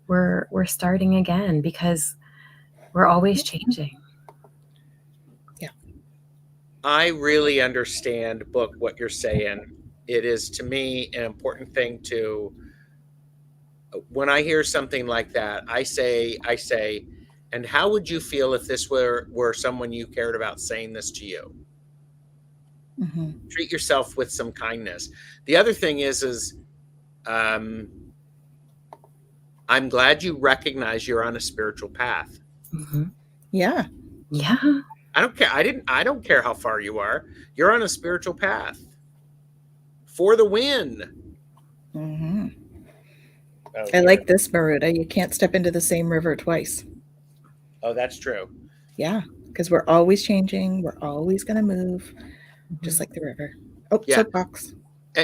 C: we're starting again because we're always changing.
A: Yeah.
B: I really understand, Book, what you're saying. It is, to me, an important thing to, when I hear something like that, I say, and how would you feel if this were someone you cared about saying this to you? Mm-hmm. Treat yourself with some kindness. The other thing is I'm glad you recognize you're on a spiritual path.
C: Mm-hmm.
A: Yeah.
C: Yeah.
B: I don't care. I don't care how far you are. You're on a spiritual path for the win.
A: Mm-hmm. Oh, I like this, Maruda. You can't step into the same river twice.
B: Oh, that's true.
A: Yeah, because we're always changing. We're always going to move, just like the river. Oh, yeah. Soapbox.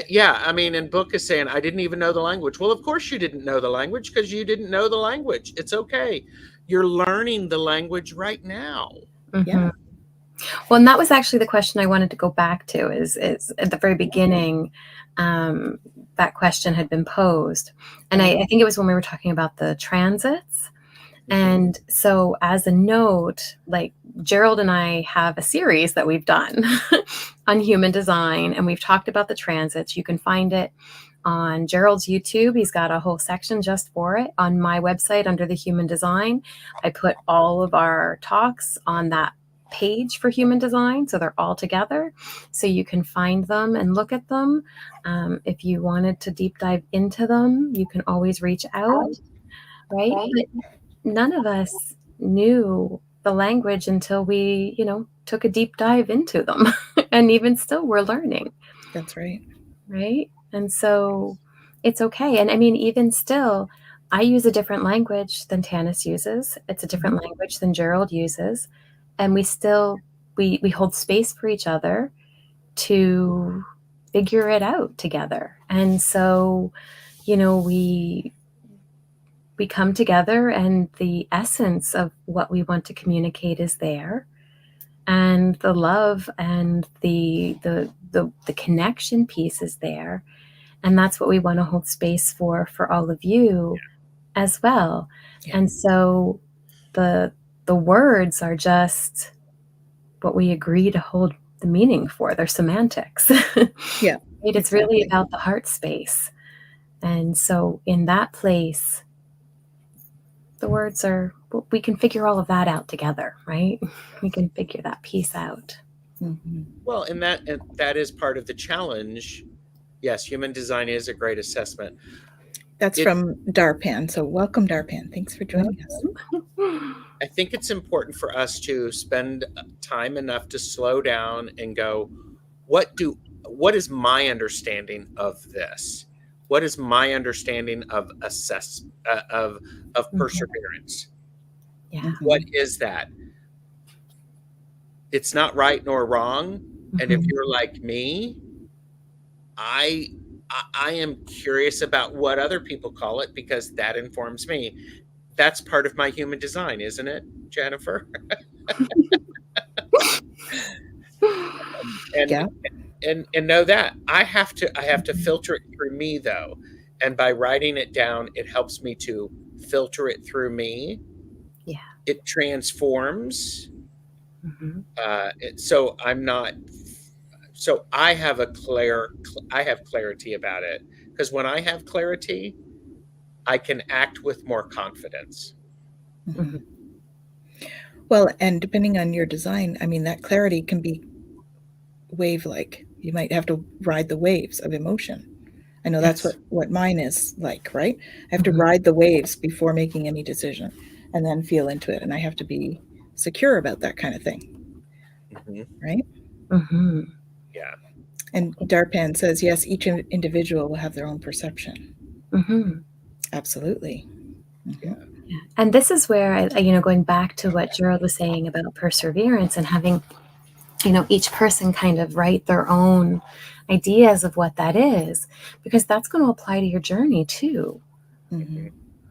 B: Yeah, I mean, and Book is saying, I didn't even know the language. Well, of course you didn't know the language because you didn't know the language. It's okay. You're learning the language right now.
C: Mm-hmm. Yeah. Well, and that was actually the question I wanted to go back to is at the very beginning, that question had been posed. And I think it was when we were talking about the transits. And so as a note, like Gerald and I have a series that we've done on human design, and we've talked about the transits. You can find it on Gerald's YouTube. He's got a whole section just for it. On my website under the human design, I put all of our talks on that page for human design, so they're all together, so you can find them and look at them. If you wanted to deep dive into them, you can always reach out, right? But none of us knew the language until we, took a deep dive into them. And even still, we're learning.
A: That's right.
C: Right? And so it's okay. And I mean, even still, I use a different language than Tanis uses. It's a different language than Gerald uses. And we still, we hold space for each other to figure it out together. And so, you know, we come together and the essence of what we want to communicate is there. And the love and the connection piece is there. And that's what we want to hold space for all of you as well.
A: Yeah.
C: And so the words are just what we agree to hold the meaning for. They're semantics.
A: Yeah.
C: It's really about the heart space. And so in that place, the words are, we can figure all of that out together, right? We can figure that piece out.
A: Mm-hmm.
B: Well, and that is part of the challenge. Yes, human design is a great assessment.
A: That's from Darpan. So welcome, Darpan. Thanks for joining us.
B: I think it's important for us to spend time enough to slow down and go, what is my understanding of this? What is my understanding of perseverance?
C: Yeah.
B: What is that? It's not right nor wrong. And if you're like me, I am curious about what other people call it because that informs me. That's part of my human design, isn't it, Jennifer? And know that I have to filter it through me though. And by writing it down, it helps me to filter it through me.
C: Yeah.
B: It transforms. So I'm not. So I have clarity about it, because when I have clarity, I can act with more confidence.
A: Mm-hmm. Well, and depending on your design, I mean, that clarity can be wave-like. You might have to ride the waves of emotion. I know that's what mine is like, right? I have to ride the waves before making any decision and then feel into it. And I have to be secure about that kind of thing. Right?
B: Yeah.
A: And Darpan says, yes, each individual will have their own perception. Absolutely.
C: Yeah. And this is where going back to what Gerald was saying about perseverance and having, each person kind of write their own ideas of what that is, because that's going to apply to your journey too.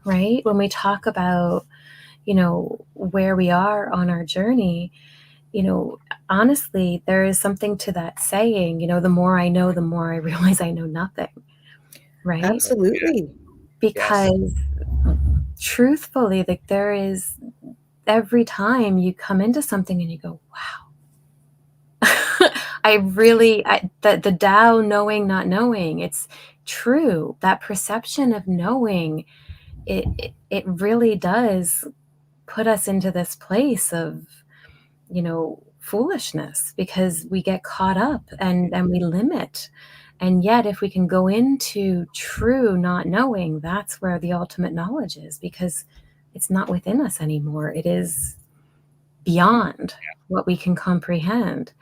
C: Right? When we talk about, where we are on our journey, honestly, there is something to that saying, the more I know, the more I realize I know nothing. Right?
A: Absolutely.
C: Because truthfully, like, there is, every time you come into something and you go, wow, the Tao, knowing, not knowing, it's true. That perception of knowing, it really does put us into this place of, foolishness, because we get caught up and we limit. And yet, if we can go into true not knowing, that's where the ultimate knowledge is, because it's not within us anymore. It is beyond what we can comprehend.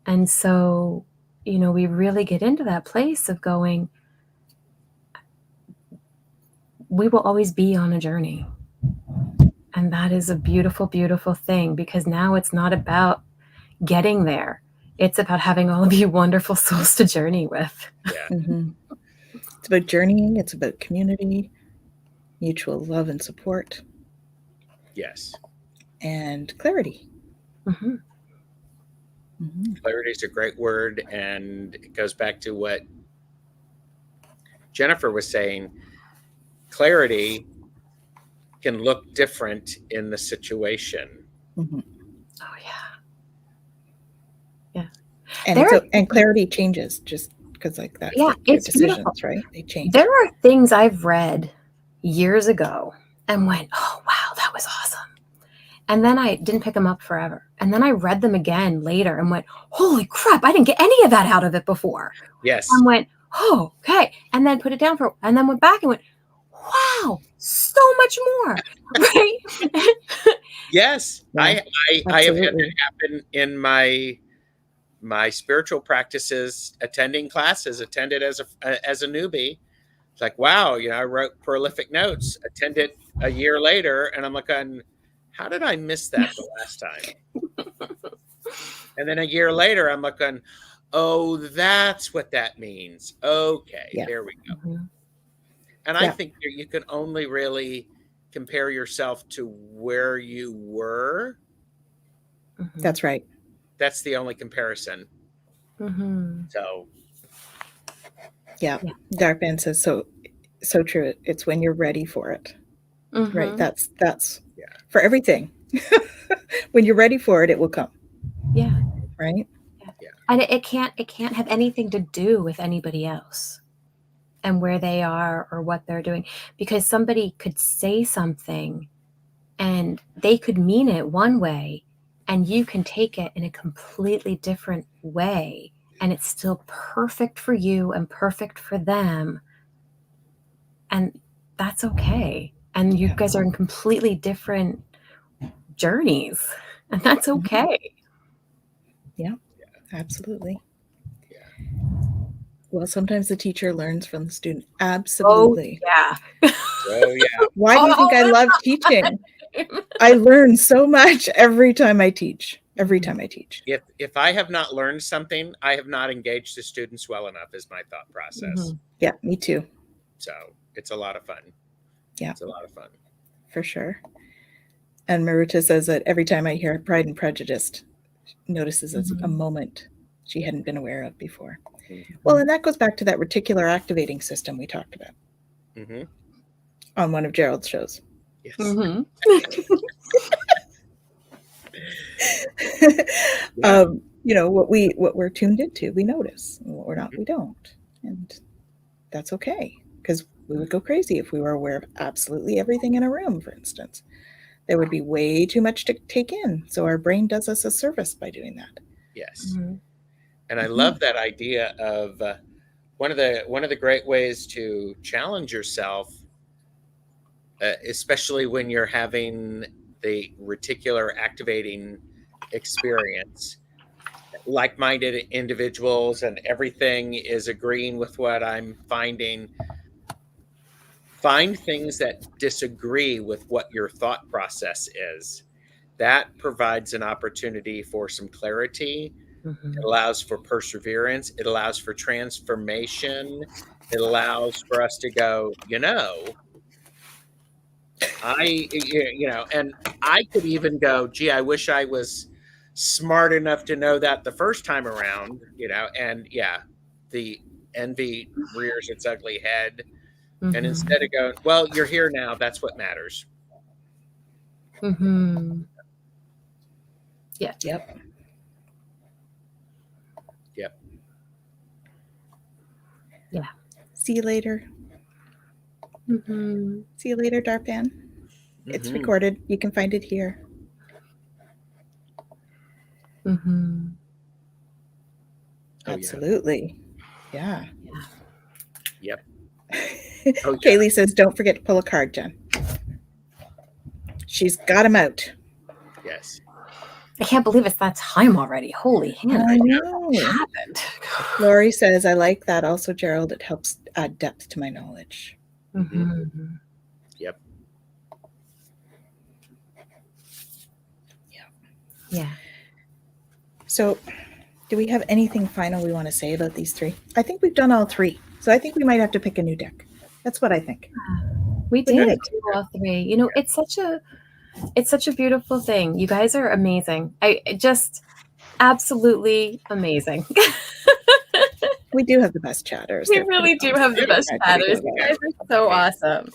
C: And so, we really get into that place of going, we will always be on a journey. And that is a beautiful, beautiful thing, because now it's not about getting there. It's about having all of you wonderful souls to journey with.
A: It's about journeying. It's about community, mutual love and support.
B: Yes.
A: And clarity.
B: Clarity is a great word, and it goes back to what Jennifer was saying. Clarity can look different in the situation.
C: Oh yeah.
A: And clarity changes just because like that.
C: Yeah,
A: like
C: it's
A: decisions,
C: beautiful.
A: Right? They change.
C: There are things I've read years ago and went, oh wow, that was awesome. And then I didn't pick them up forever. And then I read them again later and went, holy crap, I didn't get any of that out of it before.
B: Yes.
C: And went, oh, okay. And then put it down and then went back and went, wow, so much more. Right?
B: Yes. I have had that happen in my spiritual practices, attending classes, attended as a newbie. It's like, wow, I wrote prolific notes, attended a year later, and I'm looking, how did I miss that the last time? And then a year later, I'm looking, oh, that's what that means. Okay, there we go.
C: Mm-hmm.
B: And I think you can only really compare yourself to where you were.
C: Mm-hmm.
A: That's right.
B: That's the only comparison.
C: Mm-hmm.
B: So,
A: yeah. Dark Ben says so true. It's when you're ready for it, right? That's for everything. When you're ready for it, it will come.
C: Yeah.
A: Right.
C: Yeah. And it can't have anything to do with anybody else and where they are or what they're doing, because somebody could say something and they could mean it one way and you can take it in a completely different way, and it's still perfect for you and perfect for them, and that's okay. And you guys are in completely different journeys, and that's okay.
A: Yeah, absolutely. Well, sometimes the teacher learns from the student. Absolutely.
C: Oh, yeah.
B: Oh, yeah.
A: Why do you think I love teaching? I learn so much every time I teach. Every time I teach.
B: If I have not learned something, I have not engaged the students well enough, is my thought process.
A: Yeah, me too.
B: So it's a lot of fun.
A: Yeah.
B: It's a lot of fun.
A: For sure. And Maruta says that every time I hear Pride and Prejudice, notices it's a moment she hadn't been aware of before. Well, and that goes back to that reticular activating system we talked about on one of Gerald's shows.
B: Yes.
A: What we're tuned into, we notice. And what we're not, we don't. And that's okay, because we would go crazy if we were aware of absolutely everything in a room, for instance. There would be way too much to take in. So our brain does us a service by doing that.
B: Yes. And I love that idea of one of the great ways to challenge yourself, especially when you're having the reticular activating experience, like-minded individuals and everything is agreeing with what I'm finding. Find things that disagree with what your thought process is. That provides an opportunity for some clarity. It allows for perseverance. It allows for transformation. It allows for us to go, and I could even go, gee, I wish I was smart enough to know that the first time around, and the envy rears its ugly head. And instead of going, well, you're here now, that's what matters.
C: Yeah.
A: Yep.
C: Yeah.
A: See you later. See you later, Darpan. It's recorded. You can find it here. Absolutely. Yeah.
B: Yep.
A: Kaylee says, don't forget to pull a card, Jen. She's got him out.
B: Yes.
C: I can't believe it's that time already. Holy Hannah.
A: I know.
C: What happened?
A: Lori says, I like that also, Gerald. It helps add depth to my knowledge.
B: Yep.
C: Yeah.
A: So, do we have anything final we want to say about these three? I think we've done all three. So I think we might have to pick a new deck. That's what I think.
C: We did do all three. It's such a beautiful thing. You guys are amazing. I just absolutely amazing.
A: We do have the best chatters.
C: We really do have the best chatters. You guys are so awesome.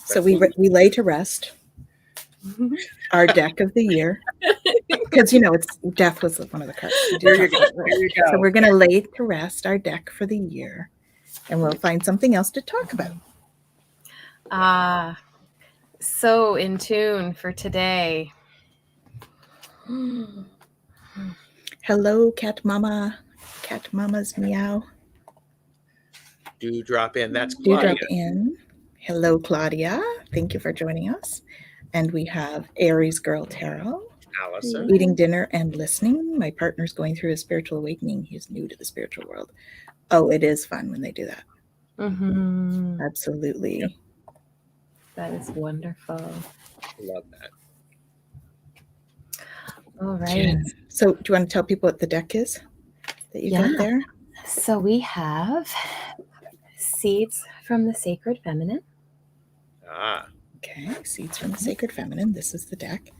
A: So we lay to rest our deck of the year, because it's death was one of the cards.
B: There you go.
A: So we're going to lay to rest our deck for the year, and we'll find something else to talk about.
C: So in tune for today.
A: Hello, cat mama. Cat mama's meow.
B: Do drop in. That's
A: Do
B: Claudia.
A: drop in. Hello, Claudia. Thank you for joining us. And we have Aries Girl Tarot.
B: Allison.
A: Eating dinner and listening. My partner's going through a spiritual awakening. He's new to the spiritual world. Oh, it is fun when they do that.
C: Mm-hmm.
A: Absolutely.
B: Yep.
C: That is wonderful.
B: Love that.
C: All right.
A: Yeah. So do you want to tell people what the deck is that you got there?
C: So we have Seeds from the Sacred Feminine.
B: Ah,
A: Okay, Seeds from the Sacred Feminine. This is the deck.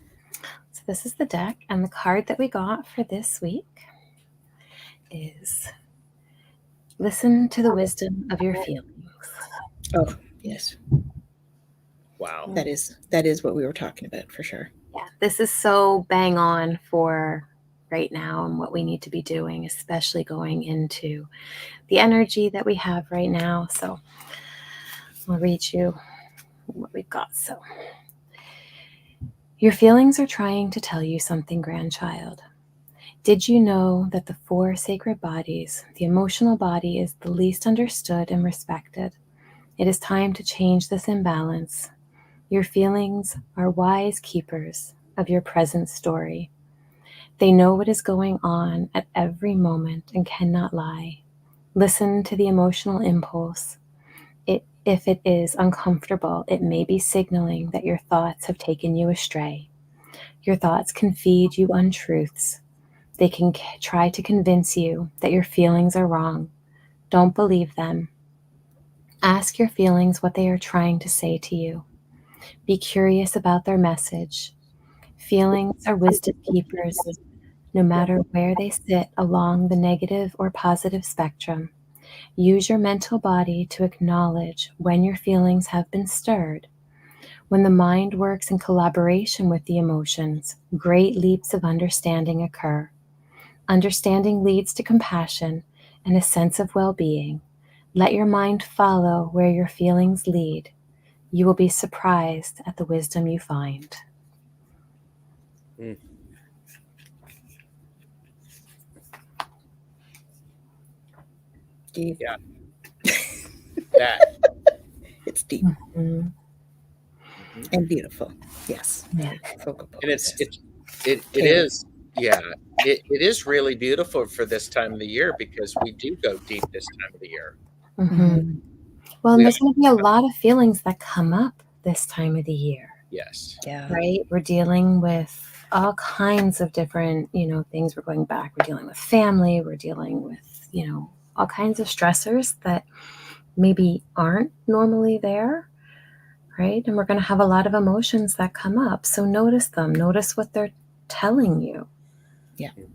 C: So this is the deck, and the card that we got for this week is Listen to the Wisdom of Your Feelings.
A: Oh, yes.
B: wow.
A: That is what we were talking about for sure.
C: Yeah, this is so bang on for right now and what we need to be doing, especially going into the energy that we have right now. So I'll read you what we've got. So your feelings are trying to tell you something, grandchild. Did you know that the 4 sacred bodies, the emotional body, is the least understood and respected? It is time to change this imbalance. Your feelings are wise keepers of your present story. They know what is going on at every moment and cannot lie. Listen to the emotional impulse. If it is uncomfortable, it may be signaling that your thoughts have taken you astray. Your thoughts can feed you untruths. They can try to convince you that your feelings are wrong. Don't believe them. Ask your feelings what they are trying to say to you. Be curious about their message. Feelings are wisdom keepers, no matter where they sit along the negative or positive spectrum. Use your mental body to acknowledge when your feelings have been stirred. When the mind works in collaboration with the emotions, great leaps of understanding occur. Understanding leads to compassion and a sense of well-being. Let your mind follow where your feelings lead. You will be surprised at the wisdom you find.
B: Mm.
A: Deep.
B: Yeah. That.
A: It's deep
C: Mhm.
A: and beautiful. Yes.
C: Yeah.
A: Focal point.
B: And
A: Yes.
B: it
A: Kaylee.
B: is, yeah. It is really beautiful for this time of the year because we do go deep this time of the year.
C: Mhm. Well, and
B: We
C: there's going to be a lot of feelings that come up this time of the year,
B: Yes.
A: Yeah.
C: right? We're dealing with all kinds of different, things. We're going back. We're dealing with family. We're dealing with, all kinds of stressors that maybe aren't normally there, right? And we're going to have a lot of emotions that come up. So notice them. Notice what they're telling you,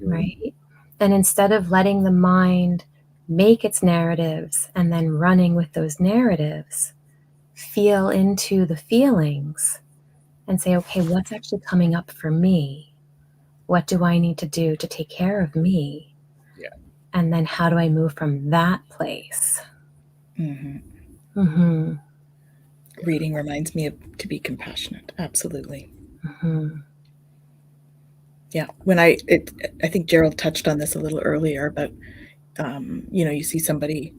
C: right? And instead of letting the mind make its narratives and then running with those narratives, feel into the feelings and say, okay, what's actually coming up for me? What do I need to do to take care of me?
B: Yeah.
C: And then how do I move from that place?
A: Mm-hmm.
C: Mm-hmm.
A: Reading reminds me to be compassionate. Absolutely.
C: Mm-hmm.
A: Yeah. I think Gerald touched on this a little earlier, but you see somebody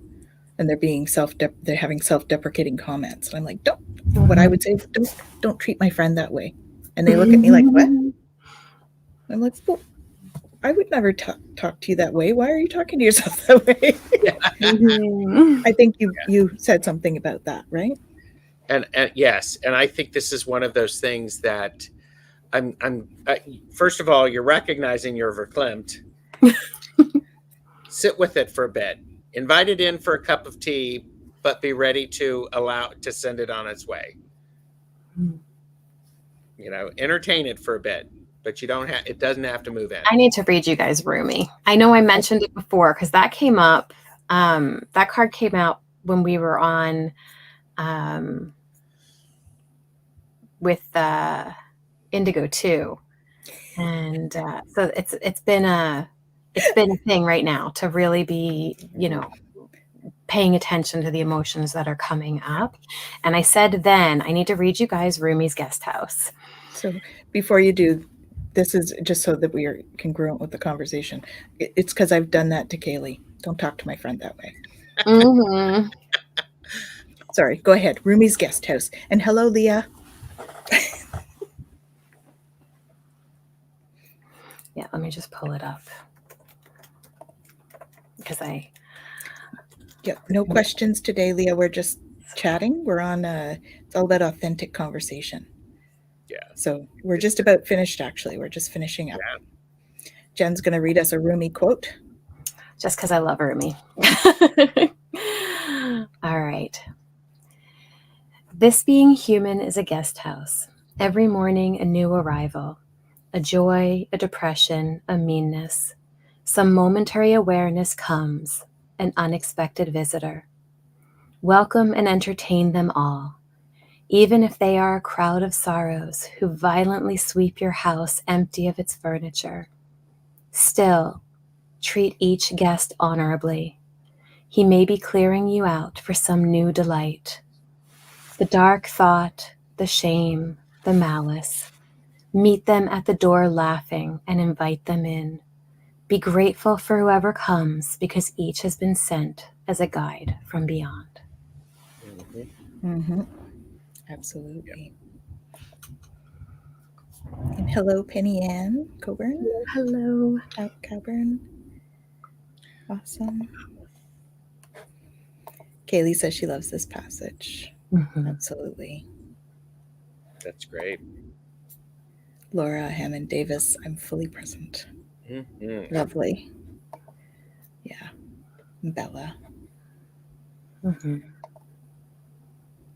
A: and they're having self-deprecating comments, and I'm like, what I would say, don't treat my friend that way. And they look at me like, what? I'm like, well, I would never talk to you that way. Why are you talking to yourself that way?
C: Mm-hmm.
A: I think you said something about that, right?
B: And yes, and I think this is one of those things that first of all, you're recognizing you're verklempt. Sit with it for a bit. Invite it in for a cup of tea, but be ready to send it on its way. Entertain it for a bit, but it doesn't have to move in.
C: I need to read you guys Rumi. I know I mentioned it before because that came up. That card came out when we were on with Indigo 2. And so it's been a thing right now to really be, paying attention to the emotions that are coming up. And I said then, I need to read you guys Rumi's Guest House.
A: So before you do, this is just so that we are congruent with the conversation. It's because I've done that to Kaylee. Don't talk to my friend that way.
C: Mm-hmm.
A: Sorry, go ahead. Rumi's Guest House. And hello, Leah.
C: Yeah, let me just pull it up because
A: Yep. No questions today, Leah. We're just chatting. We're on, it's all about authentic conversation.
B: Yeah.
A: So we're just about finished, actually. We're just finishing up.
B: Yeah.
A: Jen's going to read us a Rumi quote.
C: Just because I love Rumi. All right. This being human is a guest house. Every morning, a new arrival, a joy, a depression, a meanness. Some momentary awareness comes, an unexpected visitor. Welcome and entertain them all, even if they are a crowd of sorrows who violently sweep your house empty of its furniture. Still, treat each guest honorably. He may be clearing you out for some new delight. The dark thought, the shame, the malice. Meet them at the door laughing and invite them in. Be grateful for whoever comes because each has been sent as a guide from beyond.
A: Absolutely. And hello, Penny Ann Coburn.
C: Hello.
A: Coburn. Awesome. Kaylee says she loves this passage. Absolutely.
B: That's great.
A: Laura Hammond Davis, I'm fully present.
B: Mm-hmm.
A: Lovely. Yeah. Bella.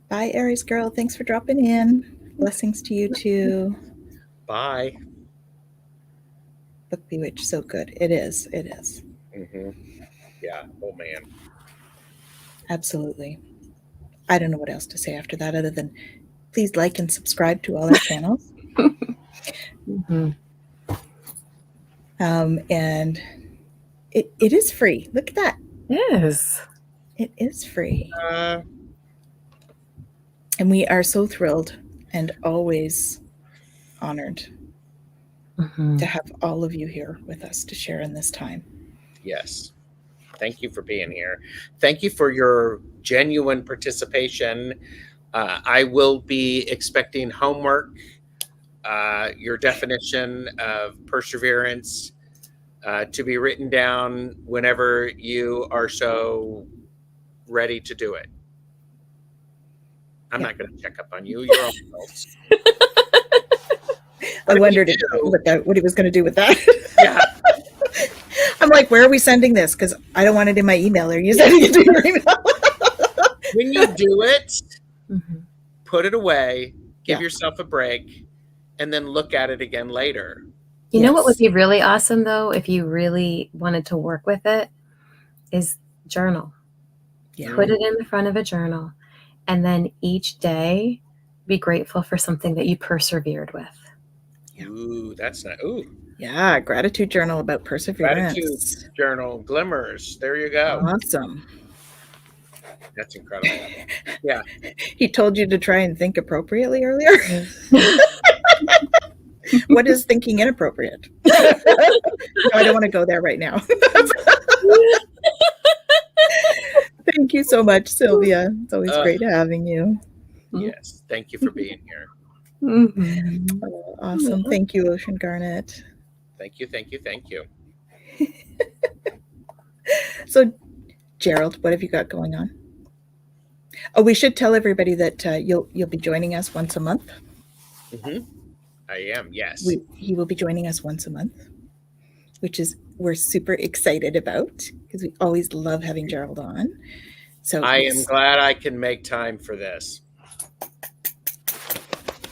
A: Bye, Aries girl. Thanks for dropping in. Blessings to you too.
B: Bye.
A: Book Bewitched, so good. It is. It is.
B: Yeah. Oh, man.
A: Absolutely. I don't know what else to say after that other than please like and subscribe to all our channels. And it is free. Look at that.
C: Yes.
A: It is free. And we are so thrilled and always honored to have all of you here with us to share in this time.
B: Yes. Thank you for being here. Thank you for your genuine participation. I will be expecting homework, your definition of perseverance, to be written down whenever you are so ready to do it. I'm not going to check up on you. You're all adults.
A: I wondered what he was going to do with that.
B: Yeah.
A: I'm like, where are we sending this? Because I don't want it in my email. Are you sending it to your email?
B: When you do it, put it away, give yourself a break, and then look at it again later.
C: You know what would be really awesome, though, if you really wanted to work with it, is journal.
A: Yeah.
C: Put it in the front of a journal, and then each day be grateful for something that you persevered with.
B: Yeah. Ooh, that's not. Ooh.
A: Yeah, gratitude journal about perseverance.
B: Gratitude journal, glimmers. There you go.
A: Awesome.
B: That's incredible. Yeah.
A: He told you to try and think appropriately earlier. What is thinking inappropriate? No, I don't want to go there right now. Thank you so much, Sylvia. It's always great having you.
B: Yes. Thank you for being here.
A: Awesome. Thank you, Ocean Garnet.
B: Thank you. Thank you. Thank you.
A: So, Gerald, what have you got going on? Oh, we should tell everybody that you'll be joining us once a month.
B: I am, yes.
A: He will be joining us once a month, which is we're super excited about because we always love having Gerald on. So
B: I am glad I can make time for this.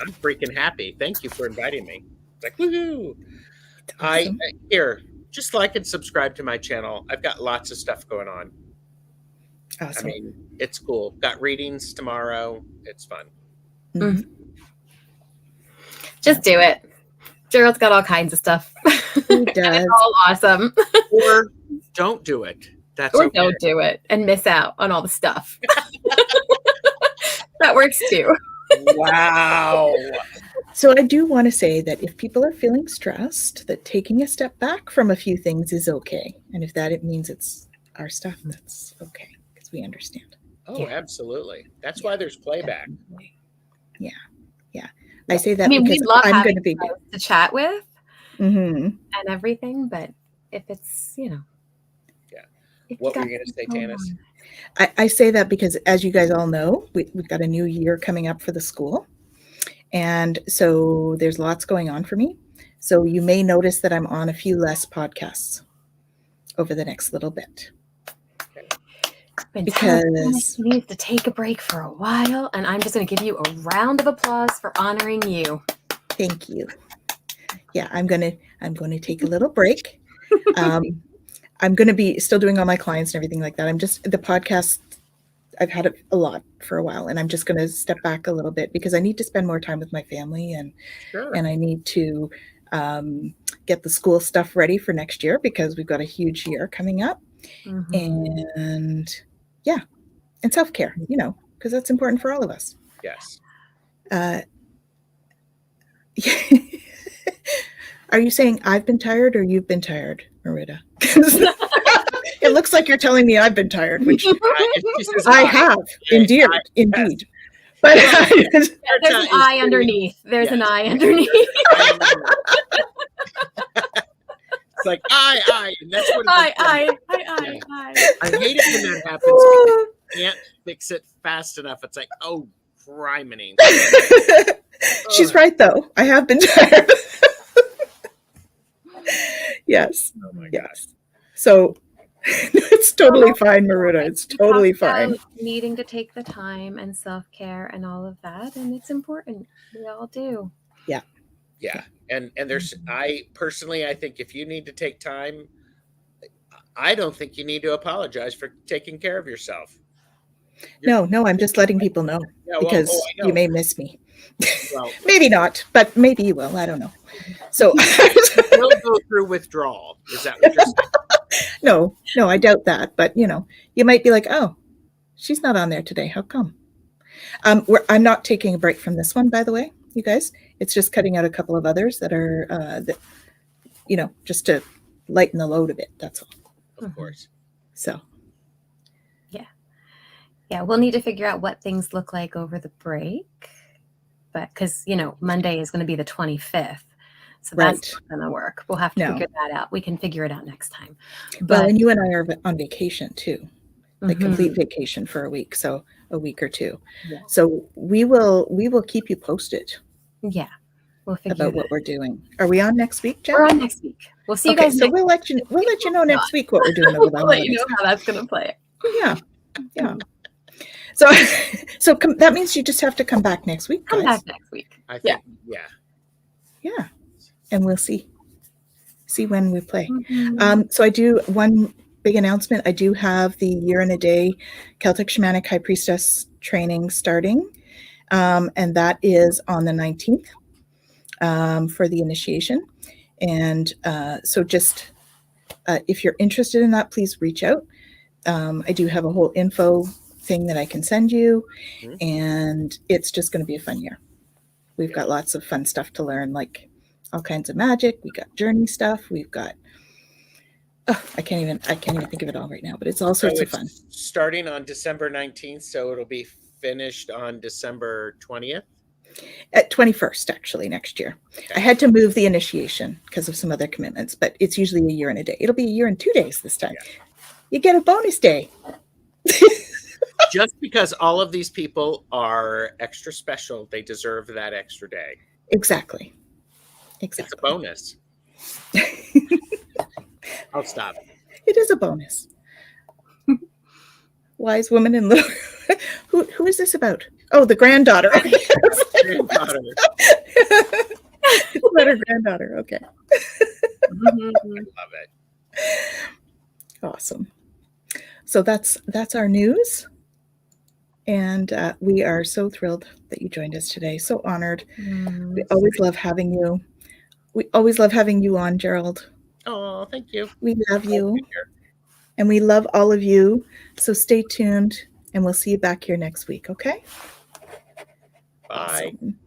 B: I'm freaking happy. Thank you for inviting me. It's like, woohoo! Awesome. Here, just like and subscribe to my channel. I've got lots of stuff going on.
A: Awesome.
B: I mean, it's cool. Got readings tomorrow. It's fun.
C: Just do it. Gerald's got all kinds of stuff.
A: He does.
C: It's all awesome.
B: Or don't do it. That's
C: or
B: okay.
C: Don't do it and miss out on all the stuff. That works too.
B: Wow.
A: So I do want to say that if people are feeling stressed, that taking a step back from a few things is okay. And if that it means it's our stuff, that's okay because we understand.
B: Oh, absolutely. That's why there's playback.
A: Definitely. Yeah. I say that
C: we
A: because
C: love
A: I'm going to be
C: to chat with
A: and
C: everything, but if it's,
B: Yeah. What were you going to say, Tanis?
A: I say that because, as you guys all know, we've got a new year coming up for the school. And so there's lots going on for me. So you may notice that I'm on a few less podcasts over the next little bit.
C: Because you need to take a break for a while, and I'm just going to give you a round of applause for honoring you.
A: Thank you. Yeah, I'm gonna take a little break. I'm gonna be still doing all my clients and everything like that. I'm just the podcast. I've had it a lot for a while, and I'm just gonna step back a little bit because I need to spend more time with my family, and I need to get the school stuff ready for next year because we've got a huge year coming up, and self-care, because that's important for all of us.
B: Yes.
A: Are you saying I've been tired or you've been tired, Marita? It looks like you're telling me I've been tired, which I have, indeed. But
C: there's an eye underneath. There's an eye underneath.
B: It's like I, and that's what
C: I
B: hate it when that happens. You can't fix it fast enough. It's like, oh, criminy.
A: She's right, though. I have been tired. Yes.
B: Oh my
A: gosh. So it's totally fine, Marita. It's totally fine.
C: Needing to take the time and self-care and all of that, and it's important. We all do.
A: Yeah.
B: Yeah. And there's, I think if you need to take time, I don't think you need to apologize for taking care of yourself.
A: No, I'm just letting people know because
B: know.
A: you may miss me.
B: Well,
A: maybe not, but maybe you will. I don't know. So
B: we'll go through withdrawal. Is that what you're saying?
A: No, I doubt that. But you might be like, oh, she's not on there today. How come? I'm not taking a break from this one, by the way, you guys. It's just cutting out a couple of others that are, just to lighten the load a bit. That's all.
B: Of course.
A: So.
C: Yeah, we'll need to figure out what things look like over the break. But because, Monday is going to be the 25th. So that's not going to work. We'll have to figure that out. We can figure it out next time.
A: But and you and I are on vacation too, like complete vacation for a week. So a week or two. Yeah. So we will keep you posted.
C: Yeah. We'll figure
A: about what we're doing. Are we on next week, Jen?
C: We're on next week. We'll see you guys.
A: So we'll let you know next week what we're doing over the
C: We'll let you know how that's going to play.
A: Yeah. So that means you just have to come back next week, guys.
C: Come back next week.
B: I think,
A: yeah. And we'll see when we play. So I do one big announcement. I do have the Year in a Day Celtic Shamanic High Priestess training starting. And that is on the 19th for the initiation. And so just if you're interested in that, please reach out. I do have a whole info thing that I can send you, and it's just going to be a fun year. We've got lots of fun stuff to learn, like all kinds of magic. We got journey stuff. We've got I can't even think of it all right now, but it's all sorts of fun.
B: Starting on December 19th, so it'll be finished on December 20th.
A: At 21st, actually, next year. Okay. I had to move the initiation because of some other commitments, but it's usually a year and a day. It'll be a year and 2 days this time. Yeah. You get a bonus day.
B: Just because all of these people are extra special, they deserve that extra day.
A: Exactly.
B: It's a bonus. I'll stop.
A: It is a bonus. Wise woman and little. Who is this about? Oh, the granddaughter.
B: Granddaughter.
A: It's about her granddaughter. Okay.
B: I love it.
A: Awesome. So that's our news. And we are so thrilled that you joined us today. So honored. We always love having you. We always love having you on, Gerald.
B: Oh, thank you.
A: We love you. And we love all of you. So stay tuned, and we'll see you back here next week, okay?
B: Bye.
A: Awesome.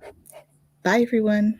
A: Bye, everyone.